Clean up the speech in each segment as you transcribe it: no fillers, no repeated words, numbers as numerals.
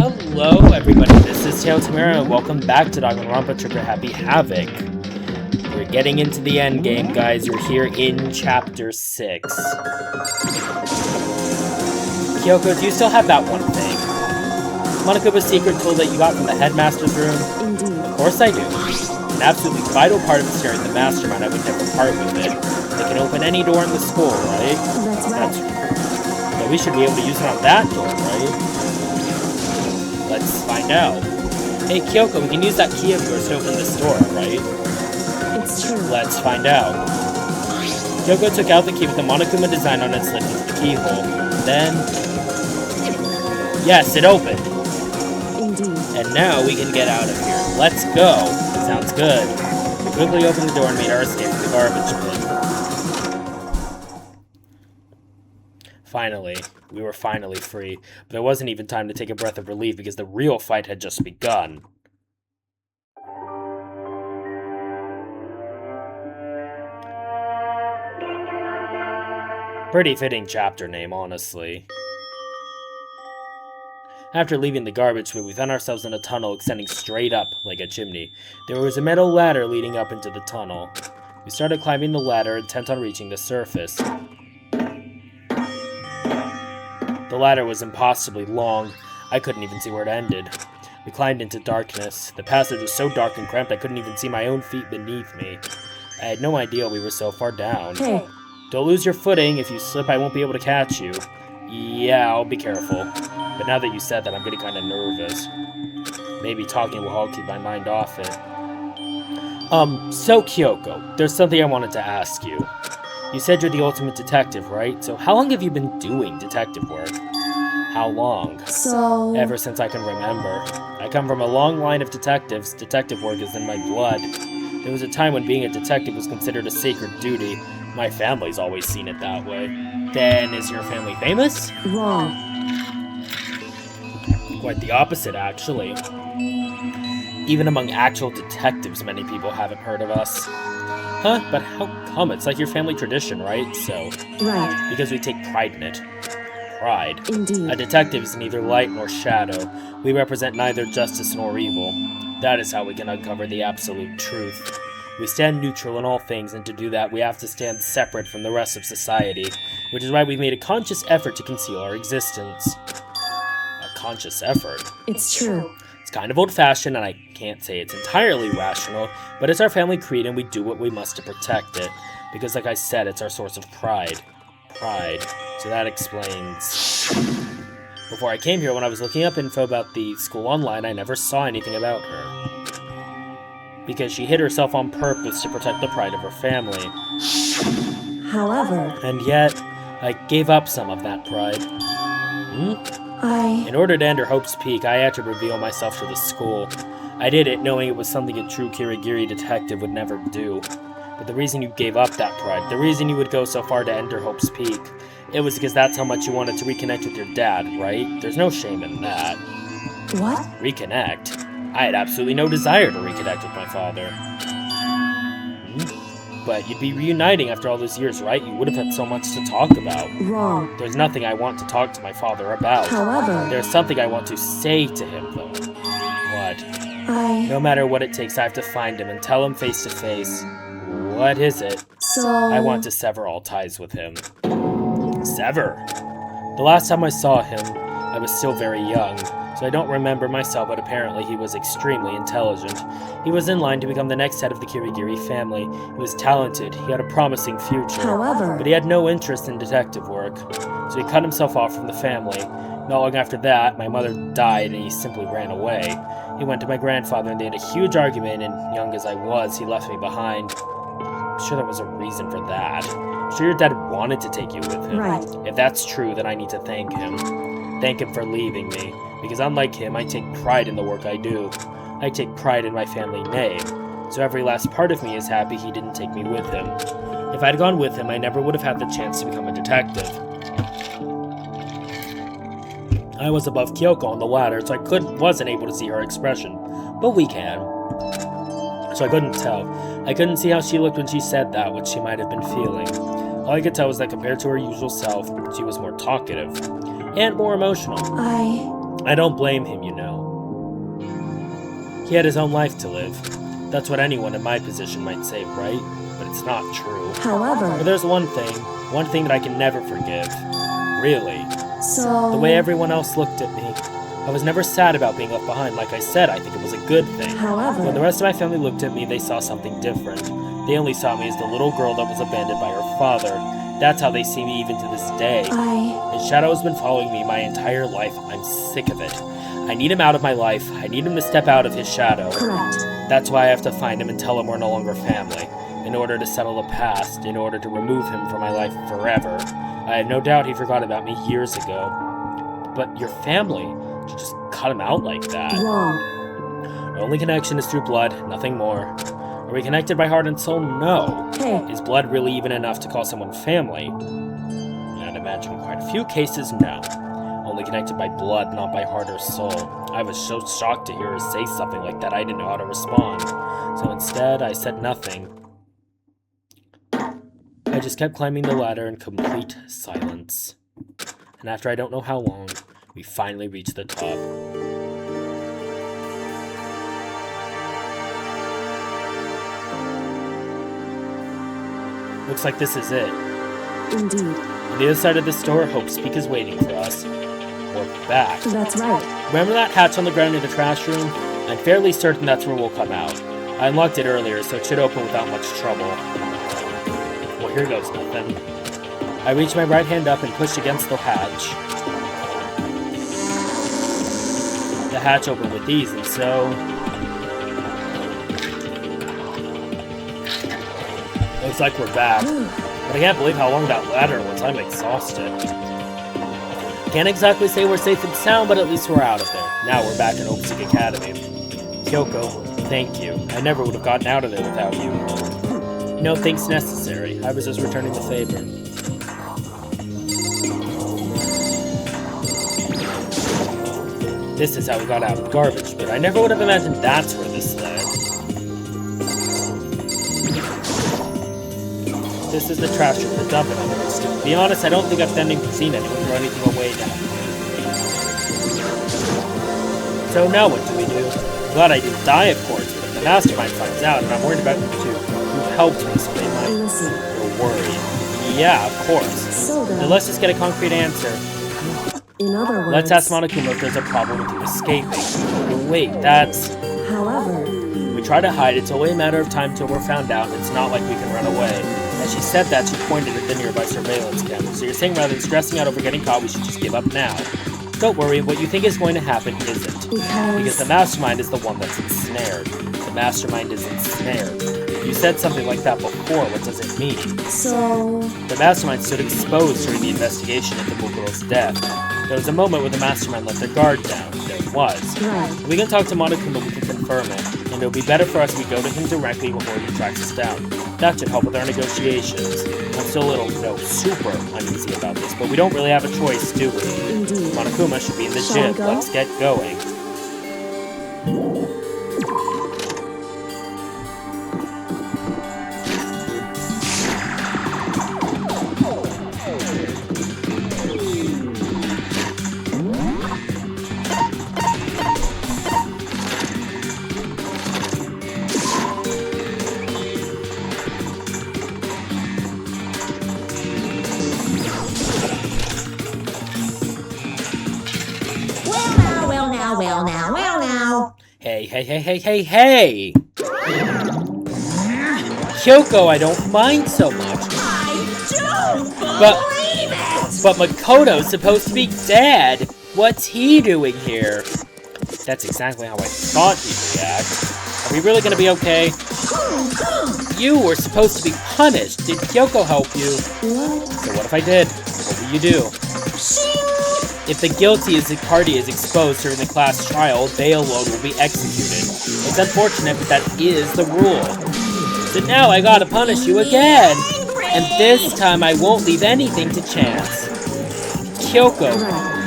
Hello everybody, this is Tail Tamara and welcome back to Danganronpa Trigger Happy Havoc. We're getting into the end game, guys. You're here in Chapter 6. Kyoko, do you still have that one thing? Monokuma's secret tool that you got from the headmaster's room? Indeed. Of course I do. An absolutely vital part of steering the mastermind. I would never part with it. It can open any door in the school, right? That's right. Yeah, we should be able to use it on that door, right? Let's find out. Hey Kyoko, we can use that key of yours to open this door, right? It's true. Let's find out. Kyoko took out the key with the Monokuma design on it, slipped into the keyhole. Then... yes, it opened! Indeed. And now we can get out of here. Let's go! Sounds good. We quickly opened the door and made our escape from the garbage bin. Finally. We were finally free, but there wasn't even time to take a breath of relief because the real fight had just begun. Pretty fitting chapter name, honestly. After leaving the garbage bin, we found ourselves in a tunnel extending straight up like a chimney. There was a metal ladder leading up into the tunnel. We started climbing the ladder, intent on reaching the surface. The ladder was impossibly long. I couldn't even see where it ended. We climbed into darkness. The passage was so dark and cramped I couldn't even see my own feet beneath me. I had no idea we were so far down. Hey. Don't lose your footing. If you slip, I won't be able to catch you. Yeah, I'll be careful. But now that you said that, I'm getting kind of nervous. Maybe talking will help keep my mind off it. So Kyoko, there's something I wanted to ask you. You said you're the ultimate detective, right? So how long have you been doing detective work? How long? So... ever since I can remember. I come from a long line of detectives. Detective work is in my blood. There was a time when being a detective was considered a sacred duty. My family's always seen it that way. Then, is your family famous? wrong. Quite the opposite, actually. Even among actual detectives, many people haven't heard of us. Huh? But how come? It's like your family tradition, right? So... Right. because we take pride in it. Pride. Indeed. A detective is neither light nor shadow. We represent neither justice nor evil. That is how we can uncover the absolute truth. We stand neutral in all things, and to do that, we have to stand separate from the rest of society, which is why we've made a conscious effort to conceal our existence. A conscious effort? It's true. It's kind of old-fashioned, and I can't say it's entirely rational, but it's our family creed, and we do what we must to protect it. Because, like I said, it's our source of pride. Pride. So that explains... Before I came here, when I was looking up info about the school online, I never saw anything about her. Because she hid herself on purpose to protect the pride of her family. However... and yet, I gave up some of that pride. In order to enter Hope's Peak, I had to reveal myself to the school. I did it knowing it was something a true Kirigiri detective would never do. But the reason you gave up that pride, the reason you would go so far to enter Hope's Peak, it was because that's how much you wanted to reconnect with your dad, right? There's no shame in that. What? Reconnect? I had absolutely no desire to reconnect with my father. But you'd be reuniting after all those years, right? You would have had so much to talk about. Wrong. There's nothing I want to talk to my father about. However... there's something I want to say to him, though. What? No matter what it takes, I have to find him and tell him face to face. What is it? So... I want to sever all ties with him. Sever? The last time I saw him, I was still very young, so I don't remember myself, but apparently he was extremely intelligent. He was in line to become the next head of the Kirigiri family. He was talented, he had a promising future. However... but he had no interest in detective work, so he cut himself off from the family. Not long after that, my mother died and he simply ran away. He went to my grandfather and they had a huge argument, and young as I was, he left me behind. I'm sure there was a reason for that. I'm sure your dad wanted to take you with him. Right. If that's true, then I need to thank him. Thank him for leaving me. Because unlike him, I take pride in the work I do. I take pride in my family name. So every last part of me is happy he didn't take me with him. If I'd gone with him, I never would have had the chance to become a detective. I was above Kyoko on the ladder, so I wasn't able to see her expression. But we can. So I couldn't tell. I couldn't see how she looked when she said that, what she might have been feeling. All I could tell was that compared to her usual self, she was more talkative. And more emotional. I don't blame him, you know. He had his own life to live. That's what anyone in my position might say, right? But it's not true. However... But there's one thing that I can never forgive. Really. So... The way everyone else looked at me. I was never sad about being left behind. Like I said, I think it was a good thing. However... When the rest of my family looked at me, they saw something different. They only saw me as the little girl that was abandoned by her father. That's how they see me even to this day. His shadow has been following me my entire life. I'm sick of it. I need him out of my life. I need him to step out of his shadow. Correct. That's why I have to find him and tell him we're no longer family. In order to settle the past, in order to remove him from my life forever. I have no doubt he forgot about me years ago. But your family? You just cut him out like that. Wrong. Our only connection is through blood, nothing more. Are we connected by heart and soul? No. Hey. Is blood really even enough to call someone family? I'd imagine quite a few cases, no. Only connected by blood, not by heart or soul. I was so shocked to hear her say something like that I didn't know how to respond. So instead, I said nothing. I just kept climbing the ladder in complete silence. And after I don't know how long, we finally reached the top. Looks like this is it. Indeed. On the other side of this door, Hope Speak is waiting for us. We're back. That's right. Remember that hatch on the ground in the trash room? I'm fairly certain that's where we'll come out. I unlocked it earlier, so it should open without much trouble. Well, here goes nothing. I reached my right hand up and pushed against the hatch. The hatch opened with ease, and so... Looks like we're back. But I can't believe how long that ladder was. I'm exhausted. Can't exactly say we're safe and sound, but at least we're out of there. Now we're back in Hopeseek Academy. Kyoko, thank you. I never would have gotten out of there without you. No thanks necessary. I was just returning the favor. This is how we got out of garbage, but I never would have imagined that's where this led. This is the trash room, the dump it under. To be honest, I don't think I've seen anyone throw anything away down here. So now what do we do? I'm glad I didn't die, of course, but if the mastermind finds out, and I'm worried about you too, you've helped me, so they might... Listen. You're worried. Yeah, of course. So then... Now let's just get a concrete answer. In other words... Let's ask Monokuma if there's a problem with you escaping. But wait, that's... However... We try to hide, it's only a matter of time till we're found out, and it's not like we can run away. As she said that, she pointed at the nearby surveillance camera. So you're saying rather than stressing out over getting caught, we should just give up now. Don't worry, what you think is going to happen isn't. Because the mastermind is the one that's ensnared. The mastermind is ensnared. You said something like that before, what does it mean? So... The mastermind stood exposed during the investigation into Bukuro's death. There was a moment where the mastermind let their guard down. There was. Right. We can talk to Monokuma, we can confirm it. And it'll be better for us if we go to him directly before he tracks us down. That should help with our negotiations. I'm still a little, super uneasy about this, but we don't really have a choice, do we? Indeed. Monokuma should be in the Shall gym. we go? Let's get going. Well now. Hey! Kyoko, I don't mind so much. I don't believe it! But Makoto's supposed to be dead. What's he doing here? That's exactly how I thought he'd react. Are we really gonna be okay? You were supposed to be punished. Did Kyoko help you? What? So what if I did? What will you do? If the guilty party is exposed during the class trial, they alone will be executed. It's unfortunate, but that is the rule. So now I gotta punish you again! And this time I won't leave anything to chance. Kyoko,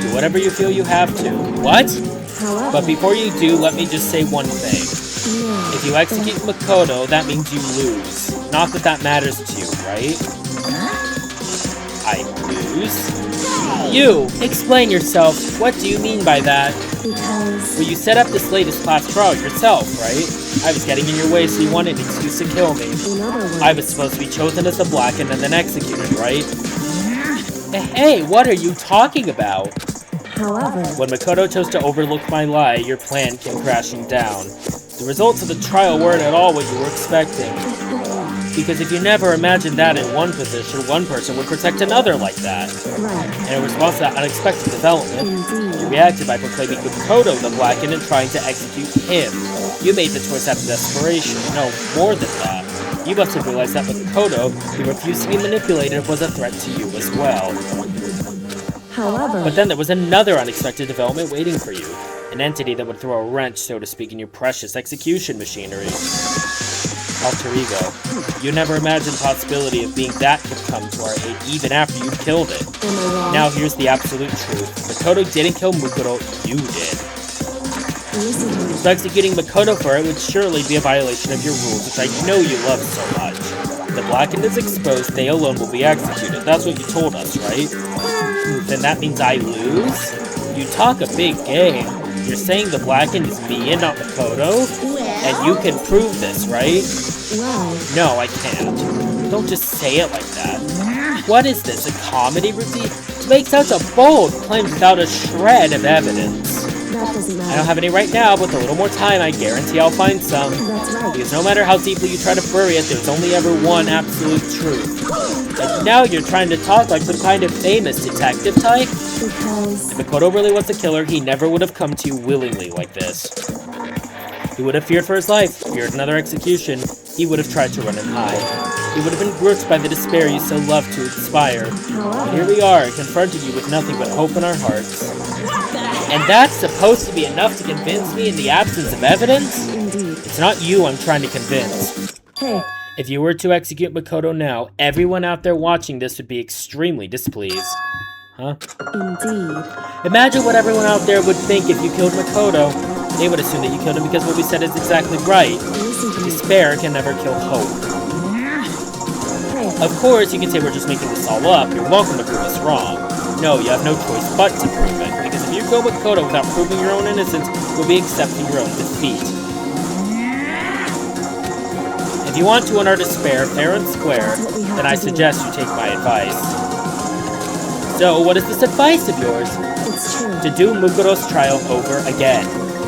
do whatever you feel you have to. What? However... But before you do, let me just say one thing. No. If you execute Makoto, that means you lose. Not that that matters to you, right? I lose? You! Explain yourself. What do you mean by that? Because... Well, you set up this latest class trial yourself, right? I was getting in your way, so you wanted an excuse to kill me. In other words... I was supposed to be chosen as the Blackened and then executed, right? Hey, what are you talking about? However... When Makoto chose to overlook my lie, your plan came crashing down. The results of the trial weren't at all what you were expecting. Because if you never imagined that in one position, one person would protect another like that. Right. And in response to that unexpected development, Indeed. you reacted by proclaiming Makoto the Blackened and trying to execute him. You made the choice out of desperation. No, more than that. You must have realized that Makoto, who refused to be manipulated, was a threat to you as well. However... But then there was another unexpected development waiting for you. An entity that would throw a wrench, so to speak, in your precious execution machinery. Alter ego. You never imagined the possibility of being that could come to our aid even after you killed it. Am I wrong? Now here's the absolute truth. Makoto didn't kill Makoto, you did. Listen to me. So executing Makoto for it would surely be a violation of your rules, which I know you love so much. The Blackened is exposed, they alone will be executed. That's what you told us, right? Then that means I lose? You talk a big game. You're saying the Blackened is me and not Makoto? And you can prove this, right? Well... No, I can't. Don't just say it like that. What is this, a comedy routine? To make such a bold claim without a shred of evidence. That doesn't matter. I don't have any right now, but with a little more time, I guarantee I'll find some. That's right. Because no matter how deeply you try to bury it, there's only ever one absolute truth. And now you're trying to talk like some kind of famous detective type? Because... If Makoto really was a killer, he never would have come to you willingly like this. He would have feared for his life, feared another execution. He would have tried to run and hide. He would have been gripped by the despair you so love to inspire. And here we are, confronting you with nothing but hope in our hearts. And that's supposed to be enough to convince me in the absence of evidence? Indeed. It's not you I'm trying to convince. Hey, If you were to execute Makoto now, everyone out there watching this would be extremely displeased. Huh? indeed. Imagine what everyone out there would think if you killed Makoto. They would assume that you killed him because what we said is exactly right. Listen to me. Despair can never kill hope. Hey, Of course, you can say we're just making this all up. You're welcome to prove us wrong. No, you have no choice but to prove it. Because if you kill Makoto without proving your own innocence, you'll be accepting your own defeat. If you want to end our despair fair and square, then I suggest you take my advice. So, what is this advice of yours? it's true. To do Mukuro's trial over again.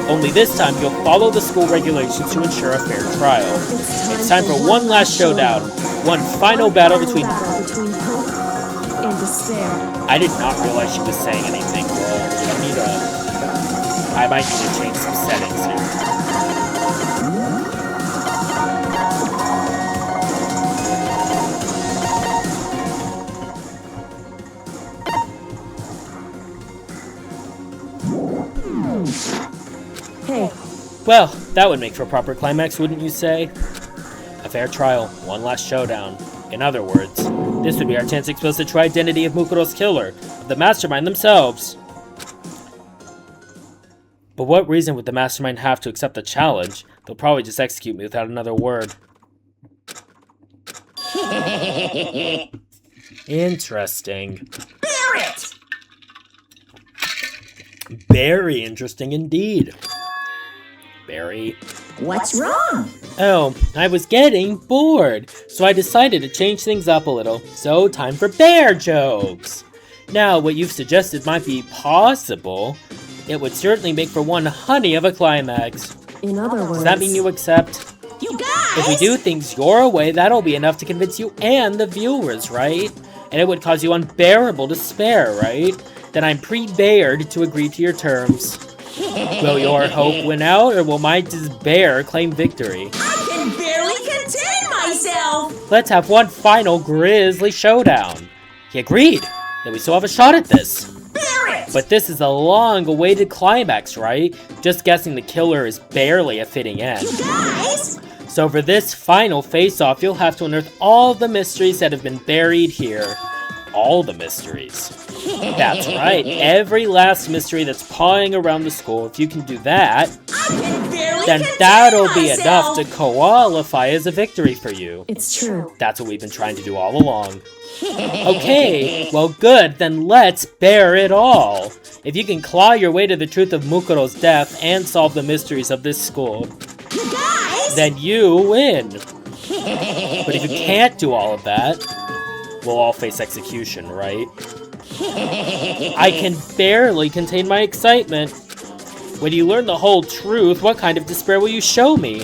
Only this time, you'll follow the school regulations to ensure a fair trial. It's time for one last showdown. One final battle between... between hope and despair. I did not realize she was saying anything, girl. I might need to change some settings here. Hey, Well, that would make for a proper climax, wouldn't you say? A fair trial, one last showdown. In other words, this would be our chance to expose the true identity of Mukuro's killer, of the mastermind themselves. But what reason would the mastermind have to accept the challenge? They'll probably just execute me without another word. Interesting. Barrett! Very interesting indeed. Very. What's wrong? Oh, I was getting bored, so I decided to change things up a little. So, time for bear jokes! Now, what you've suggested might be possible. It would certainly make for one honey of a climax. in other words... Does that mean you accept? You guys! If we do things your way, that'll be enough to convince you and the viewers, right? And it would cause you unbearable despair, right? Then I'm pre-bared to agree to your terms. Will your hope win out, or will my despair claim victory? I can barely contain myself! Let's have one final grisly showdown. He agreed. Then we still have a shot at this. Barrett! But this is a long-awaited climax, right? Just guessing the killer is barely a fitting end. You guys! So for this final face-off, you'll have to unearth all the mysteries that have been buried here. All the mysteries. That's right, every last mystery that's pawing around the school. If you can do that, I can barely then contain that'll be myself. enough to qualify as a victory for you. It's true. That's what we've been trying to do all along. Okay, well good, then let's bear it all. If you can claw your way to the truth of Mukuro's death and solve the mysteries of this school, Guys! then you win. But if you can't do all of that, we'll all face execution, right? I can barely contain my excitement. When you learn the whole truth, what kind of despair will you show me?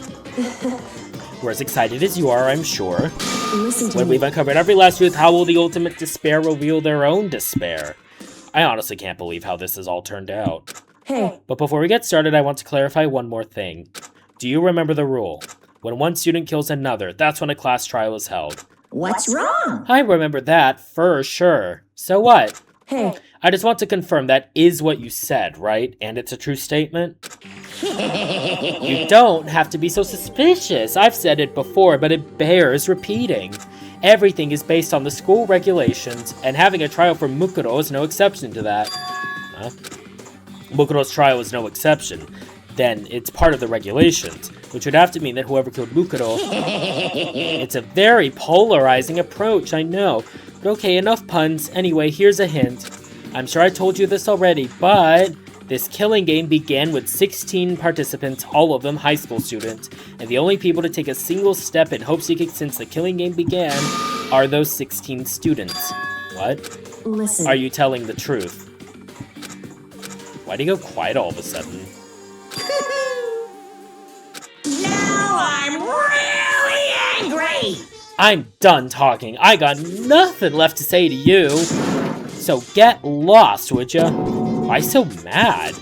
We're as excited as you are, I'm sure. Listen to When me. we've uncovered every last truth, how will the ultimate despair reveal their own despair? I honestly can't believe how this has all turned out. Hey, But before we get started, I want to clarify one more thing. Do you remember the rule? When one student kills another, that's when a class trial is held. What's wrong? I remember that for sure. So what? hey, I just want to confirm that is what you said, right? And it's a true statement? You don't have to be so suspicious. I've said it before, but it bears repeating. Everything is based on the school regulations, and having a trial for Mukuro is no exception to that. Huh? Mukuro's trial is no exception. Then it's part of the regulations, which would have to mean that whoever killed Mukuro... It's a very polarizing approach, I know. But okay, enough puns. Anyway, here's a hint. I'm sure I told you this already, but this killing game began with 16 participants, all of them high school students, and the only people to take a single step in Hope Seeking since the killing game began are those 16 students. What? listen. Are you telling the truth? Why'd he go quiet all of a sudden? Now I'm really angry! I'm done talking. I got nothing left to say to you. So get lost, would ya? Why so mad?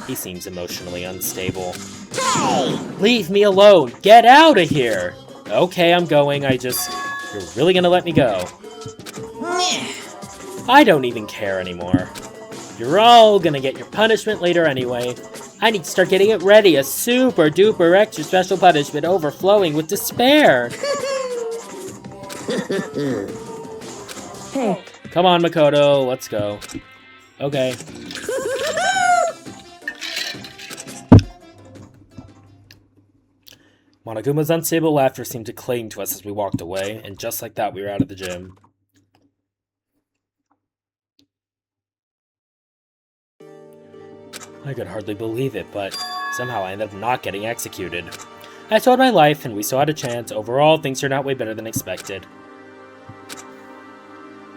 He seems emotionally unstable. Hey! Leave me alone. Get out of here. Okay, I'm going. You're really gonna let me go? I don't even care anymore. You're all gonna get your punishment later anyway. I need to start getting it ready. A super duper extra special punishment overflowing with despair. Hey, Come on, Makoto, let's go. Okay. Monoguma's unstable laughter seemed to cling to us as we walked away, and just like that, we were out of the gym. I could hardly believe it, but somehow I ended up not getting executed. I told my life, and we still had a chance. Overall, things turned out way better than expected.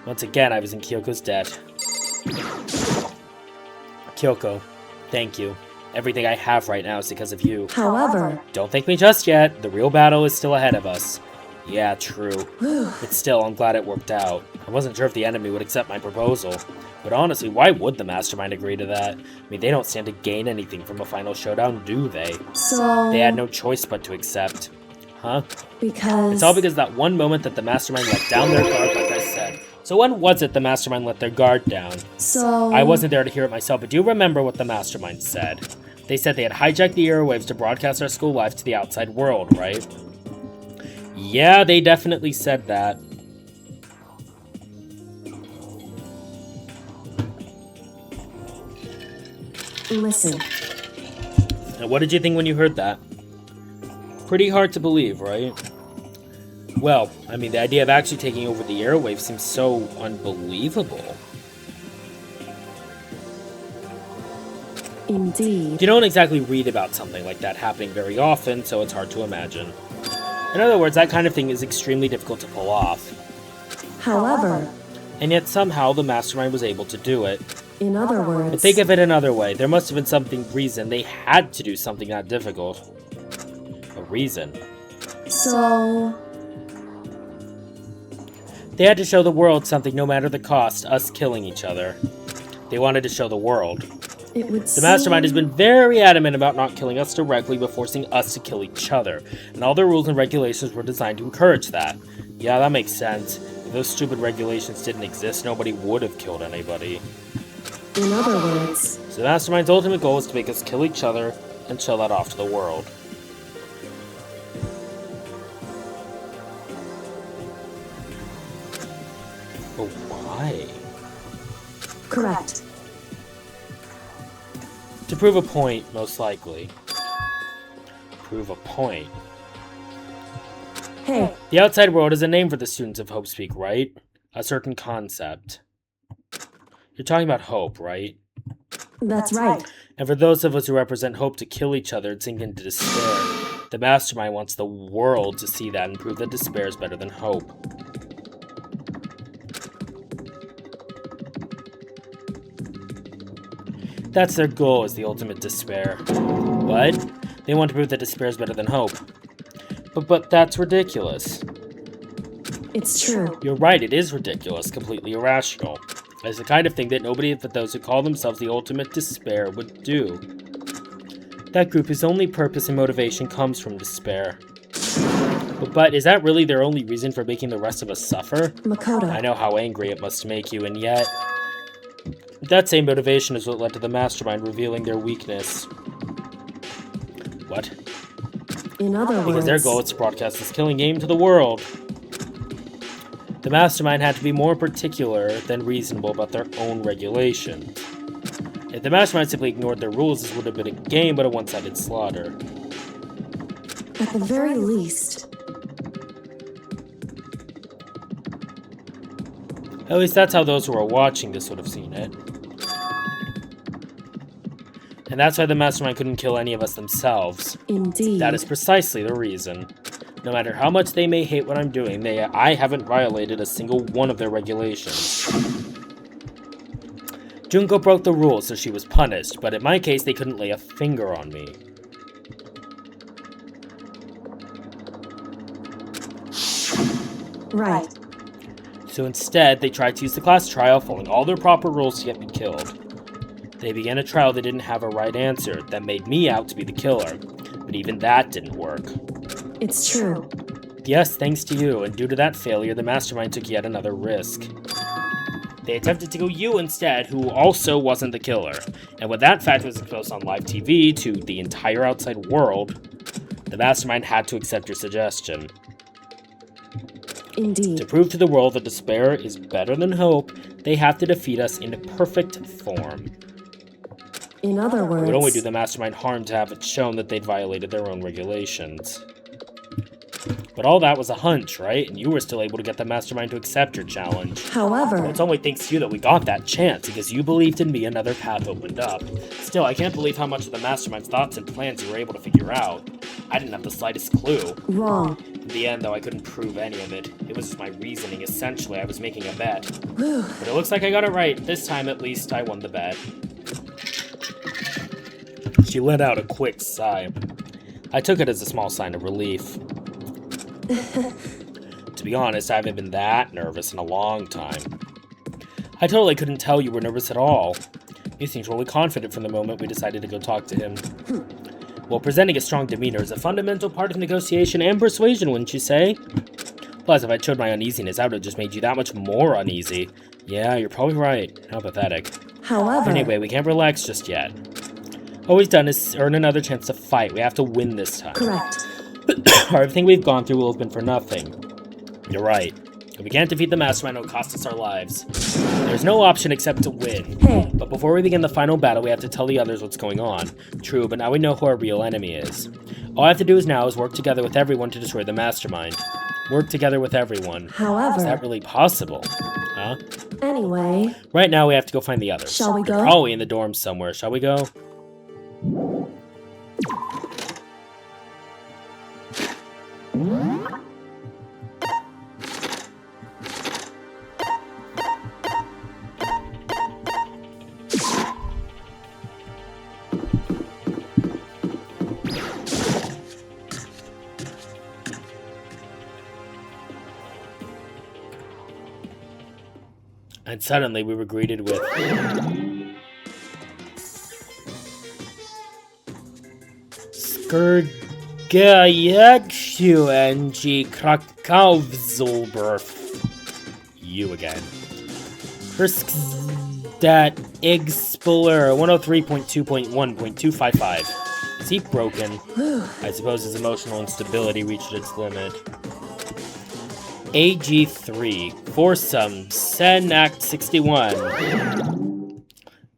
Once again, I was in Kyoko's debt. Kyoko, thank you. Everything I have right now is because of you. however, Don't thank me just yet. The real battle is still ahead of us. Yeah, true. But still, I'm glad it worked out. I wasn't sure if the enemy would accept my proposal. But honestly, why would the mastermind agree to that? I mean, they don't stand to gain anything from a final showdown, do they? so... They had no choice but to accept. Huh? because... It's all because of that one moment that the mastermind let down their guard, like I said. So when was it the mastermind let their guard down? So... I wasn't there to hear it myself, but do you remember what the mastermind said? They said they had hijacked the airwaves to broadcast our school life to the outside world, right? Yeah, they definitely said that. Listen, And what did you think when you heard that? Pretty hard to believe, right? Well, I mean, the idea of actually taking over the airwaves seems so unbelievable. indeed. You don't exactly read about something like that happening very often, so it's hard to imagine. In other words, that kind of thing is extremely difficult to pull off. However, And yet somehow the mastermind was able to do it. in other words... But think of it another way. There must have been something reason they had to do something that difficult. A reason. So... They had to show the world something no matter the cost, us killing each other. They wanted to show the world. it would The mastermind has been very adamant about not killing us directly, but forcing us to kill each other. And all their rules and regulations were designed to encourage that. Yeah, that makes sense. If those stupid regulations didn't exist, nobody would have killed anybody. In other words... So the mastermind's ultimate goal is to make us kill each other and show that off to the world. But why? correct. To prove a point, most likely. Prove a point. Hey, The outside world is a name for the students of Hope Speak, right? a certain concept. You're talking about hope, right? That's right. And for those of us who represent hope to kill each other and sink into despair, the mastermind wants the world to see that and prove that despair is better than hope. That's their goal, is the ultimate despair. What? They want to prove that despair is better than hope. But that's ridiculous. It's true. You're right, it is ridiculous, completely irrational. It's the kind of thing that nobody but those who call themselves the ultimate despair would do. That group whose only purpose and motivation comes from despair. But is that really their only reason for making the rest of us suffer? Makoto. I know how angry it must make you, and yet... that same motivation is what led to the mastermind revealing their weakness. What? In other words... Because their goal is to broadcast this killing game to the world. The mastermind had to be more particular than reasonable about their own regulations. If the mastermind simply ignored their rules, this would have been a game but a one-sided slaughter. At the very least... At least that's how those who are watching this would have seen it. And that's why the mastermind couldn't kill any of us themselves. Indeed. That is precisely the reason. No matter how much they may hate what I'm doing, I haven't violated a single one of their regulations. Junko broke the rules, so she was punished, but in my case, they couldn't lay a finger on me. Right. So instead, they tried to use the class trial, following all their proper rules to get me killed. They began a trial that didn't have a right answer, that made me out to be the killer. But even that didn't work. It's true. Yes, thanks to you, and due to that failure, the mastermind took yet another risk. They attempted to kill you instead, who also wasn't the killer. And when that fact was exposed on live TV to the entire outside world, the mastermind had to accept your suggestion. Indeed. To prove to the world that despair is better than hope, they have to defeat us in perfect form. In other words... It would only do the mastermind harm to have it shown that they'd violated their own regulations. But all that was a hunch, right? And you were still able to get the mastermind to accept your challenge. However... Well, it's only thanks to you that we got that chance, because you believed in me, another path opened up. Still, I can't believe how much of the mastermind's thoughts and plans you were able to figure out. I didn't have the slightest clue. Wrong. In the end, though, I couldn't prove any of it. It was just my reasoning. Essentially, I was making a bet. But it looks like I got it right. This time, at least, I won the bet. She let out a quick sigh. I took it as a small sign of relief. To be honest, I haven't been that nervous in a long time. I totally couldn't tell you were nervous at all. You seemed really confident from the moment we decided to go talk to him. Well, presenting a strong demeanor is a fundamental part of negotiation and persuasion, wouldn't you say? Plus, if I showed my uneasiness, I would have just made you that much more uneasy. Yeah, you're probably right. How pathetic. However... Anyway, we can't relax just yet. All we've done is earn another chance to fight. We have to win this time. Correct. Everything we've gone through will have been for nothing. You're right. If we can't defeat the mastermind, it'll cost us our lives. There's no option except to win. Hey. But before we begin the final battle, we have to tell the others what's going on. True, but now we know who our real enemy is. All I have to do now is work together with everyone to destroy the mastermind. Work together with everyone. However... Is that really possible? Huh? Anyway... Right now, we have to go find the others. Shall we go? They're probably in the dorms somewhere. Shall we go? And suddenly we were greeted with... Skurgayakshu and Krakowzulberf. You again. That Expeller 103.2.1.255. Is he broken? I suppose his emotional instability reached its limit. AG3, Foursome, Sen Act 61.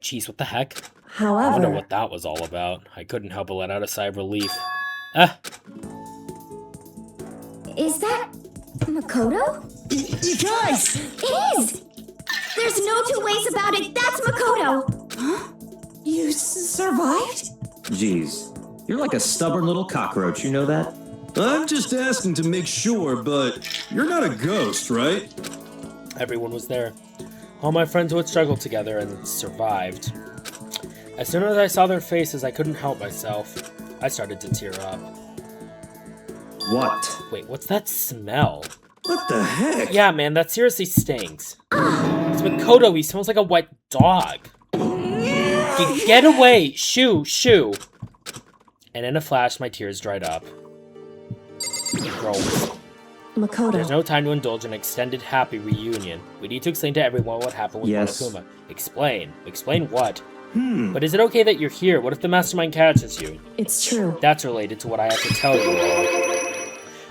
Jeez, what the heck? However... I wonder what that was all about. I couldn't help but let out a sigh of relief. Ah! Is that Makoto? You guys! It is! There's no two ways about it. That's Makoto. Huh? You survived? Jeez, you're like a stubborn little cockroach, you know that? I'm just asking to make sure, but you're not a ghost, right? Everyone was there. All my friends who had struggled together and survived. As soon as I saw their faces, I couldn't help myself. I started to tear up. What? Wait, what's that smell? What the heck? Yeah, man, that seriously stinks. It's Makoto, he smells like a wet dog. Get away! Shoo! Shoo! And in a flash, my tears dried up. Bro, Makoto. there's no time to indulge in an extended happy reunion. We need to explain to everyone what happened with Yes. Monokuma. Explain. Explain what? But is it okay that you're here? What if the mastermind catches you? It's true. That's related to what I have to tell you all.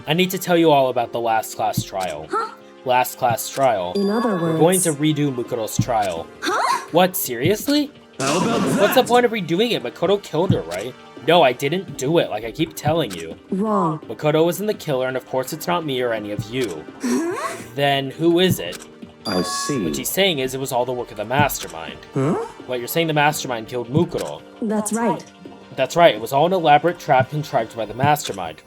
I need to tell you all about the last class trial. Huh? Last class trial. In other words, We're going to redo Mukoto's trial. Huh? What, seriously? How about that? What's the point of redoing it? Makoto killed her, right? No, I didn't do it, like I keep telling you. wrong. Makoto isn't the killer, and of course it's not me or any of you. Then who is it? I see. What she's saying is it was all the work of the mastermind. Huh? What, you're saying the mastermind killed Mukoto? That's right. That's right, it was all an elaborate trap contrived by the mastermind.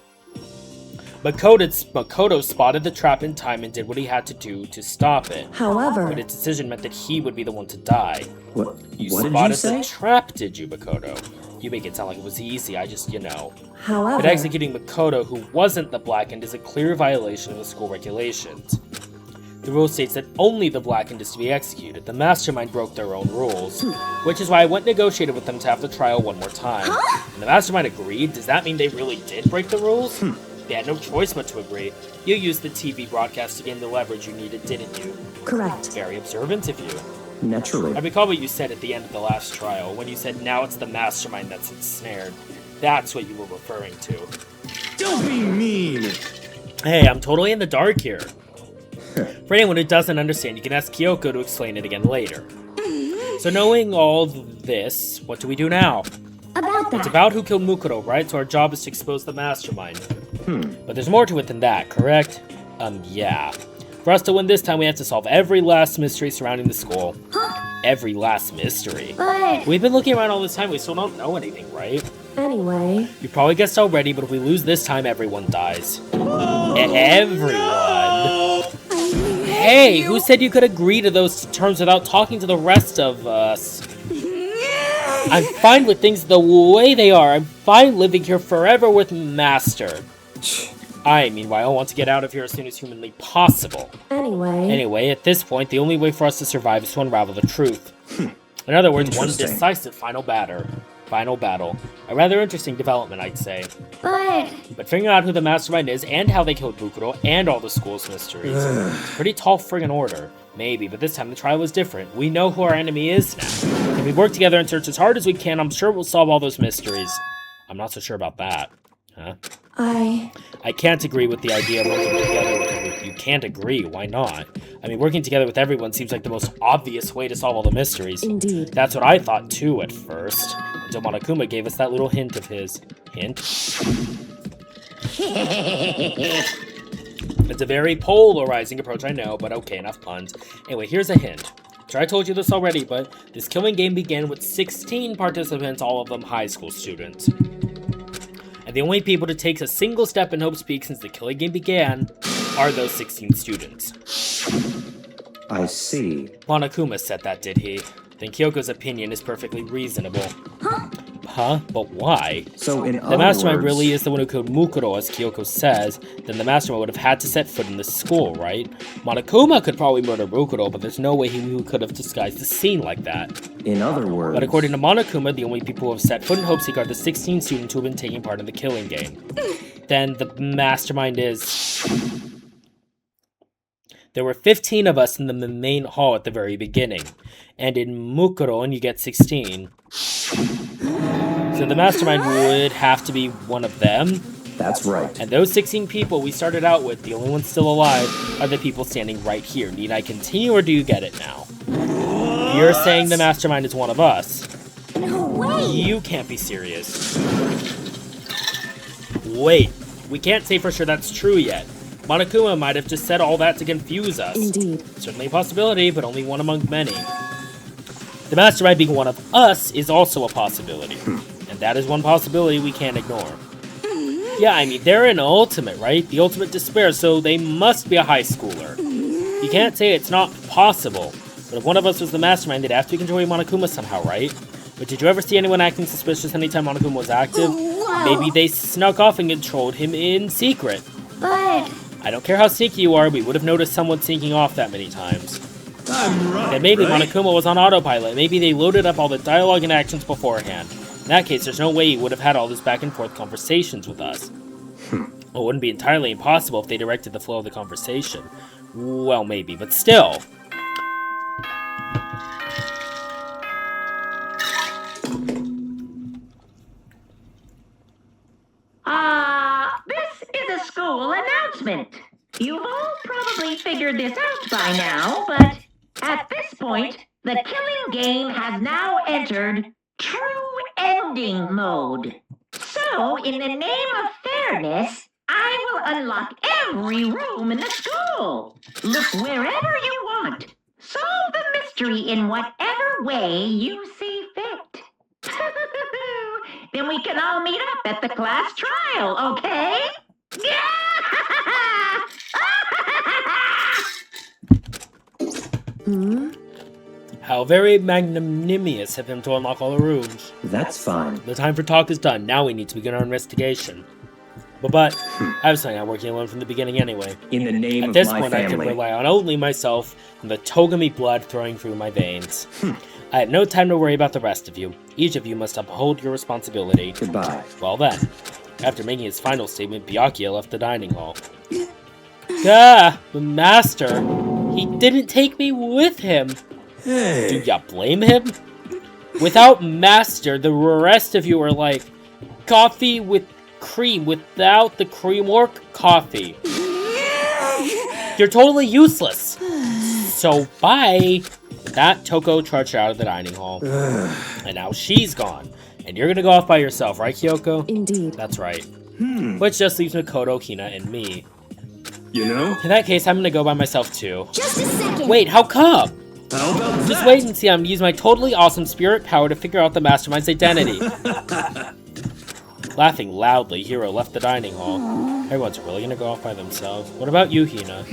Makoto spotted the trap in time and did what he had to do to stop it. However, But its decision meant that he would be the one to die. What, You what did spotted you say? the trap, did you, Makoto? You make it sound like it was easy, I just, however, But executing Makoto, who wasn't the Blackened, is a clear violation of the school regulations. The rule states that only the Blackened is to be executed. The mastermind broke their own rules, which is why I went and negotiated with them to have the trial one more time. And the mastermind agreed? Does that mean they really did break the rules? They had no choice but to agree. You used the TV broadcast to gain the leverage you needed, didn't you? correct. Very observant of you. Naturally. I recall what you said at the end of the last trial, when you said now it's the mastermind that's ensnared. That's what you were referring to. Don't be mean. Hey, I'm totally in the dark here. For anyone who doesn't understand, you can ask Kyoko to explain it again later. So knowing all this, what do we do now? About that. It's about who killed Mukoto, right? So our job is to expose the mastermind. But there's more to it than that, correct? Yeah. For us to win this time, we have to solve every last mystery surrounding the school. Every last mystery. But We've been looking around all this time, we still don't know anything, right? Anyway, You probably guessed already, but if we lose this time, everyone dies. Everyone? Hey, who said you could agree to those terms without talking to the rest of us? I'm fine with things the way they are. I'm fine living here forever with Master. I, meanwhile, want to get out of here as soon as humanly possible. anyway, Anyway, at this point, the only way for us to survive is to unravel the truth. In other words, one Interesting. decisive final battle. A rather interesting development, I'd say. But figuring out who the mastermind is, and how they killed Mukoto, and all the school's mysteries. It's a pretty tall friggin' order. Maybe, but this time the trial was different. We know who our enemy is now. If we work together and search as hard as we can, I'm sure we'll solve all those mysteries. I'm not so sure about that. Huh? I can't agree with the idea of working together with everyone. You can't agree, why not? I mean, working together with everyone seems like the most obvious way to solve all the mysteries. indeed. That's what I thought too at first, until Monokuma gave us that little hint of his. Hint? It's a very polarizing approach, I know, but okay, enough puns. Anyway, here's a hint. Sure, I told you this already, but this killing game began with 16 participants, all of them high school students. And the only people to take a single step in Hope's Peak since the killing game began are those 16 students. I see. Monokuma said that, did he? Then Kyoko's opinion is perfectly reasonable. Huh? But why? So in The mastermind really is the one who killed Mukoto, as Kyoko says. Then the mastermind would have had to set foot in the school, right? Monokuma could probably murder Mukoto, but there's no way he could have disguised the scene like that. In other words. But according to Monokuma, the only people who have set foot in Hope Seek are the 16 students who have been taking part in the killing game. Then the mastermind is... There were 15 of us in the main hall at the very beginning. And in Mukoron, you get 16. So the mastermind would have to be one of them. That's right. And those 16 people we started out with, the only ones still alive, are the people standing right here. Need I continue, or do you get it now? You're saying the mastermind is one of us. no way. You can't be serious. Wait, we can't say for sure that's true yet. Monokuma might have just said all that to confuse us. Indeed. Certainly a possibility, but only one among many. The mastermind being one of us is also a possibility. And that is one possibility we can't ignore. Yeah, I mean, they're an ultimate, right? The ultimate despair, so they must be a high schooler. You can't say it's not possible. But if one of us was the mastermind, they'd have to be controlling Monokuma somehow, right? But did you ever see anyone acting suspicious anytime Monokuma was active? Maybe they snuck off and controlled him in secret. But I don't care how sneaky you are, we would have noticed someone sneaking off that many times. I'm right. Then maybe right? Monokuma was on autopilot. Maybe they loaded up all the dialogue and actions beforehand. In that case, there's no way he would have had all these back and forth conversations with us. Well, it wouldn't be entirely impossible if they directed the flow of the conversation. Well, maybe, but still. This is a school announcement. You've all probably figured this out by now, but at this point, the killing game has now entered true ending mode. So, in the name of fairness, I will unlock every room in the school. Look wherever you want. Solve the mystery in whatever way you see fit. Then we can all meet up at the class trial, okay? How very magnanimous of him to unlock all the rooms. That's fine. The time for talk is done. Now we need to begin our investigation. But I was saying I'm working alone from the beginning anyway. In the name At of this my point, I can family. rely on only myself and the Togami blood flowing through my veins. I have no time to worry about the rest of you. Each of you must uphold your responsibility. Goodbye. Well then, after making his final statement, Byakuya left the dining hall. Ah, the master! He didn't take me with him! Do Hey. ya blame him? Without master, the rest of you are like coffee with cream without the cream or coffee. You're totally useless. So bye. With that, Toko trudged out of the dining hall. And now she's gone. And you're gonna go off by yourself, right, Kyoko? Indeed. That's right. Which just leaves Makoto, Hina, and me. You know? In that case, I'm gonna go by myself too. just a second. Wait, how come? How about Just that? wait and see. I'm gonna use my totally awesome spirit power to figure out the mastermind's identity. Laughing loudly, Hiro left the dining hall. Everyone's really gonna go off by themselves. What about you, Hina?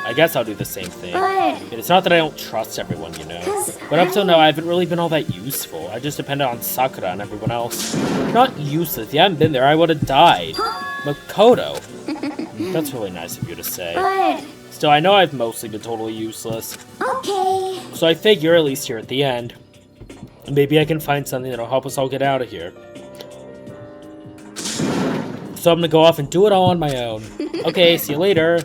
I guess I'll do the same thing. But And it's not that I don't trust everyone, you know. 'Cause But up till now, I haven't really been all that useful. I just depended on Sakura and everyone else. Not useless. If you hadn't been there, I would have died. Makoto. That's really nice of you to say. but Still, I know I've mostly been totally useless. okay. So I figure, at least here at the end, maybe I can find something that'll help us all get out of here. So I'm gonna go off and do it all on my own. Okay, see you later.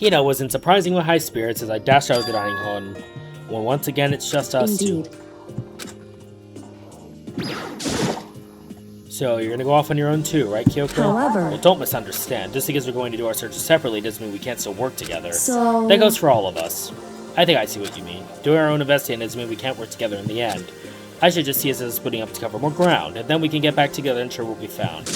Hina was in surprisingly high spirits as I dashed out of the dining hall, and well, once again, it's just us two. Indeed. So you're gonna go off on your own too, right, Kyoko? However- Well, don't misunderstand. Just because we're going to do our searches separately doesn't mean we can't still work together. So... That goes for all of us. I think I see what you mean. Doing our own investigating doesn't mean we can't work together in the end. I should just see us as splitting up to cover more ground, and then we can get back together and ensure what we found.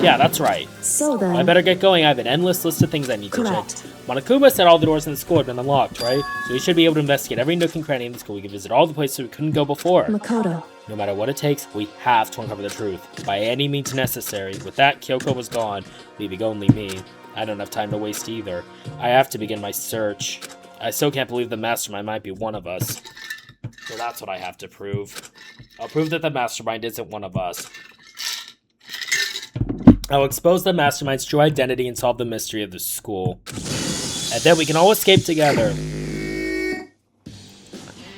Yeah, that's right. So then... I better get going. I have an endless list of things I need to Correct. check. Monokuma said all the doors in the school had been unlocked, right? So we should be able to investigate every nook and cranny in the school. We can visit all the places we couldn't go before. Makoto. No matter what it takes, we have to uncover the truth. By any means necessary. With that, Kyoko was gone, leaving only me. I don't have time to waste either. I have to begin my search. I still can't believe the mastermind might be one of us. So that's what I have to prove. I'll prove that the mastermind isn't one of us. I'll expose the mastermind's true identity and solve the mystery of the school. And then we can all escape together.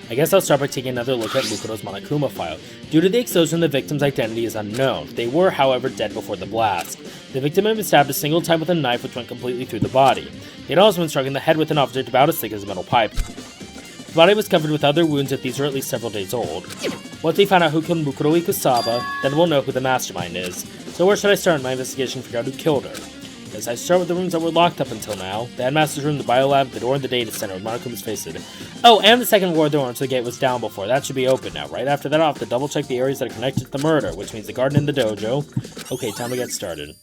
I guess I'll start by taking another look at Mukuro's Monokuma file. Due to the explosion, the victim's identity is unknown. They were, however, dead before the blast. The victim had been stabbed a single time with a knife which went completely through the body. He had also been struck in the head with an object about as thick as a metal pipe. The body was covered with other wounds, yet these are at least several days old. Once we find out who killed Mukuro Ikusaba, then we'll know who the mastermind is. So where should I start in my investigation to figure out who killed her? As I start with the rooms that were locked up until now, the headmaster's room, the biolab, the door in the data center with Monokuma's face in it. Oh, and the second floor door, so the gate was down before. That should be open now. Right after that, I'll have to double check the areas that are connected to the murder, which means the garden and the dojo. Okay, time to get started.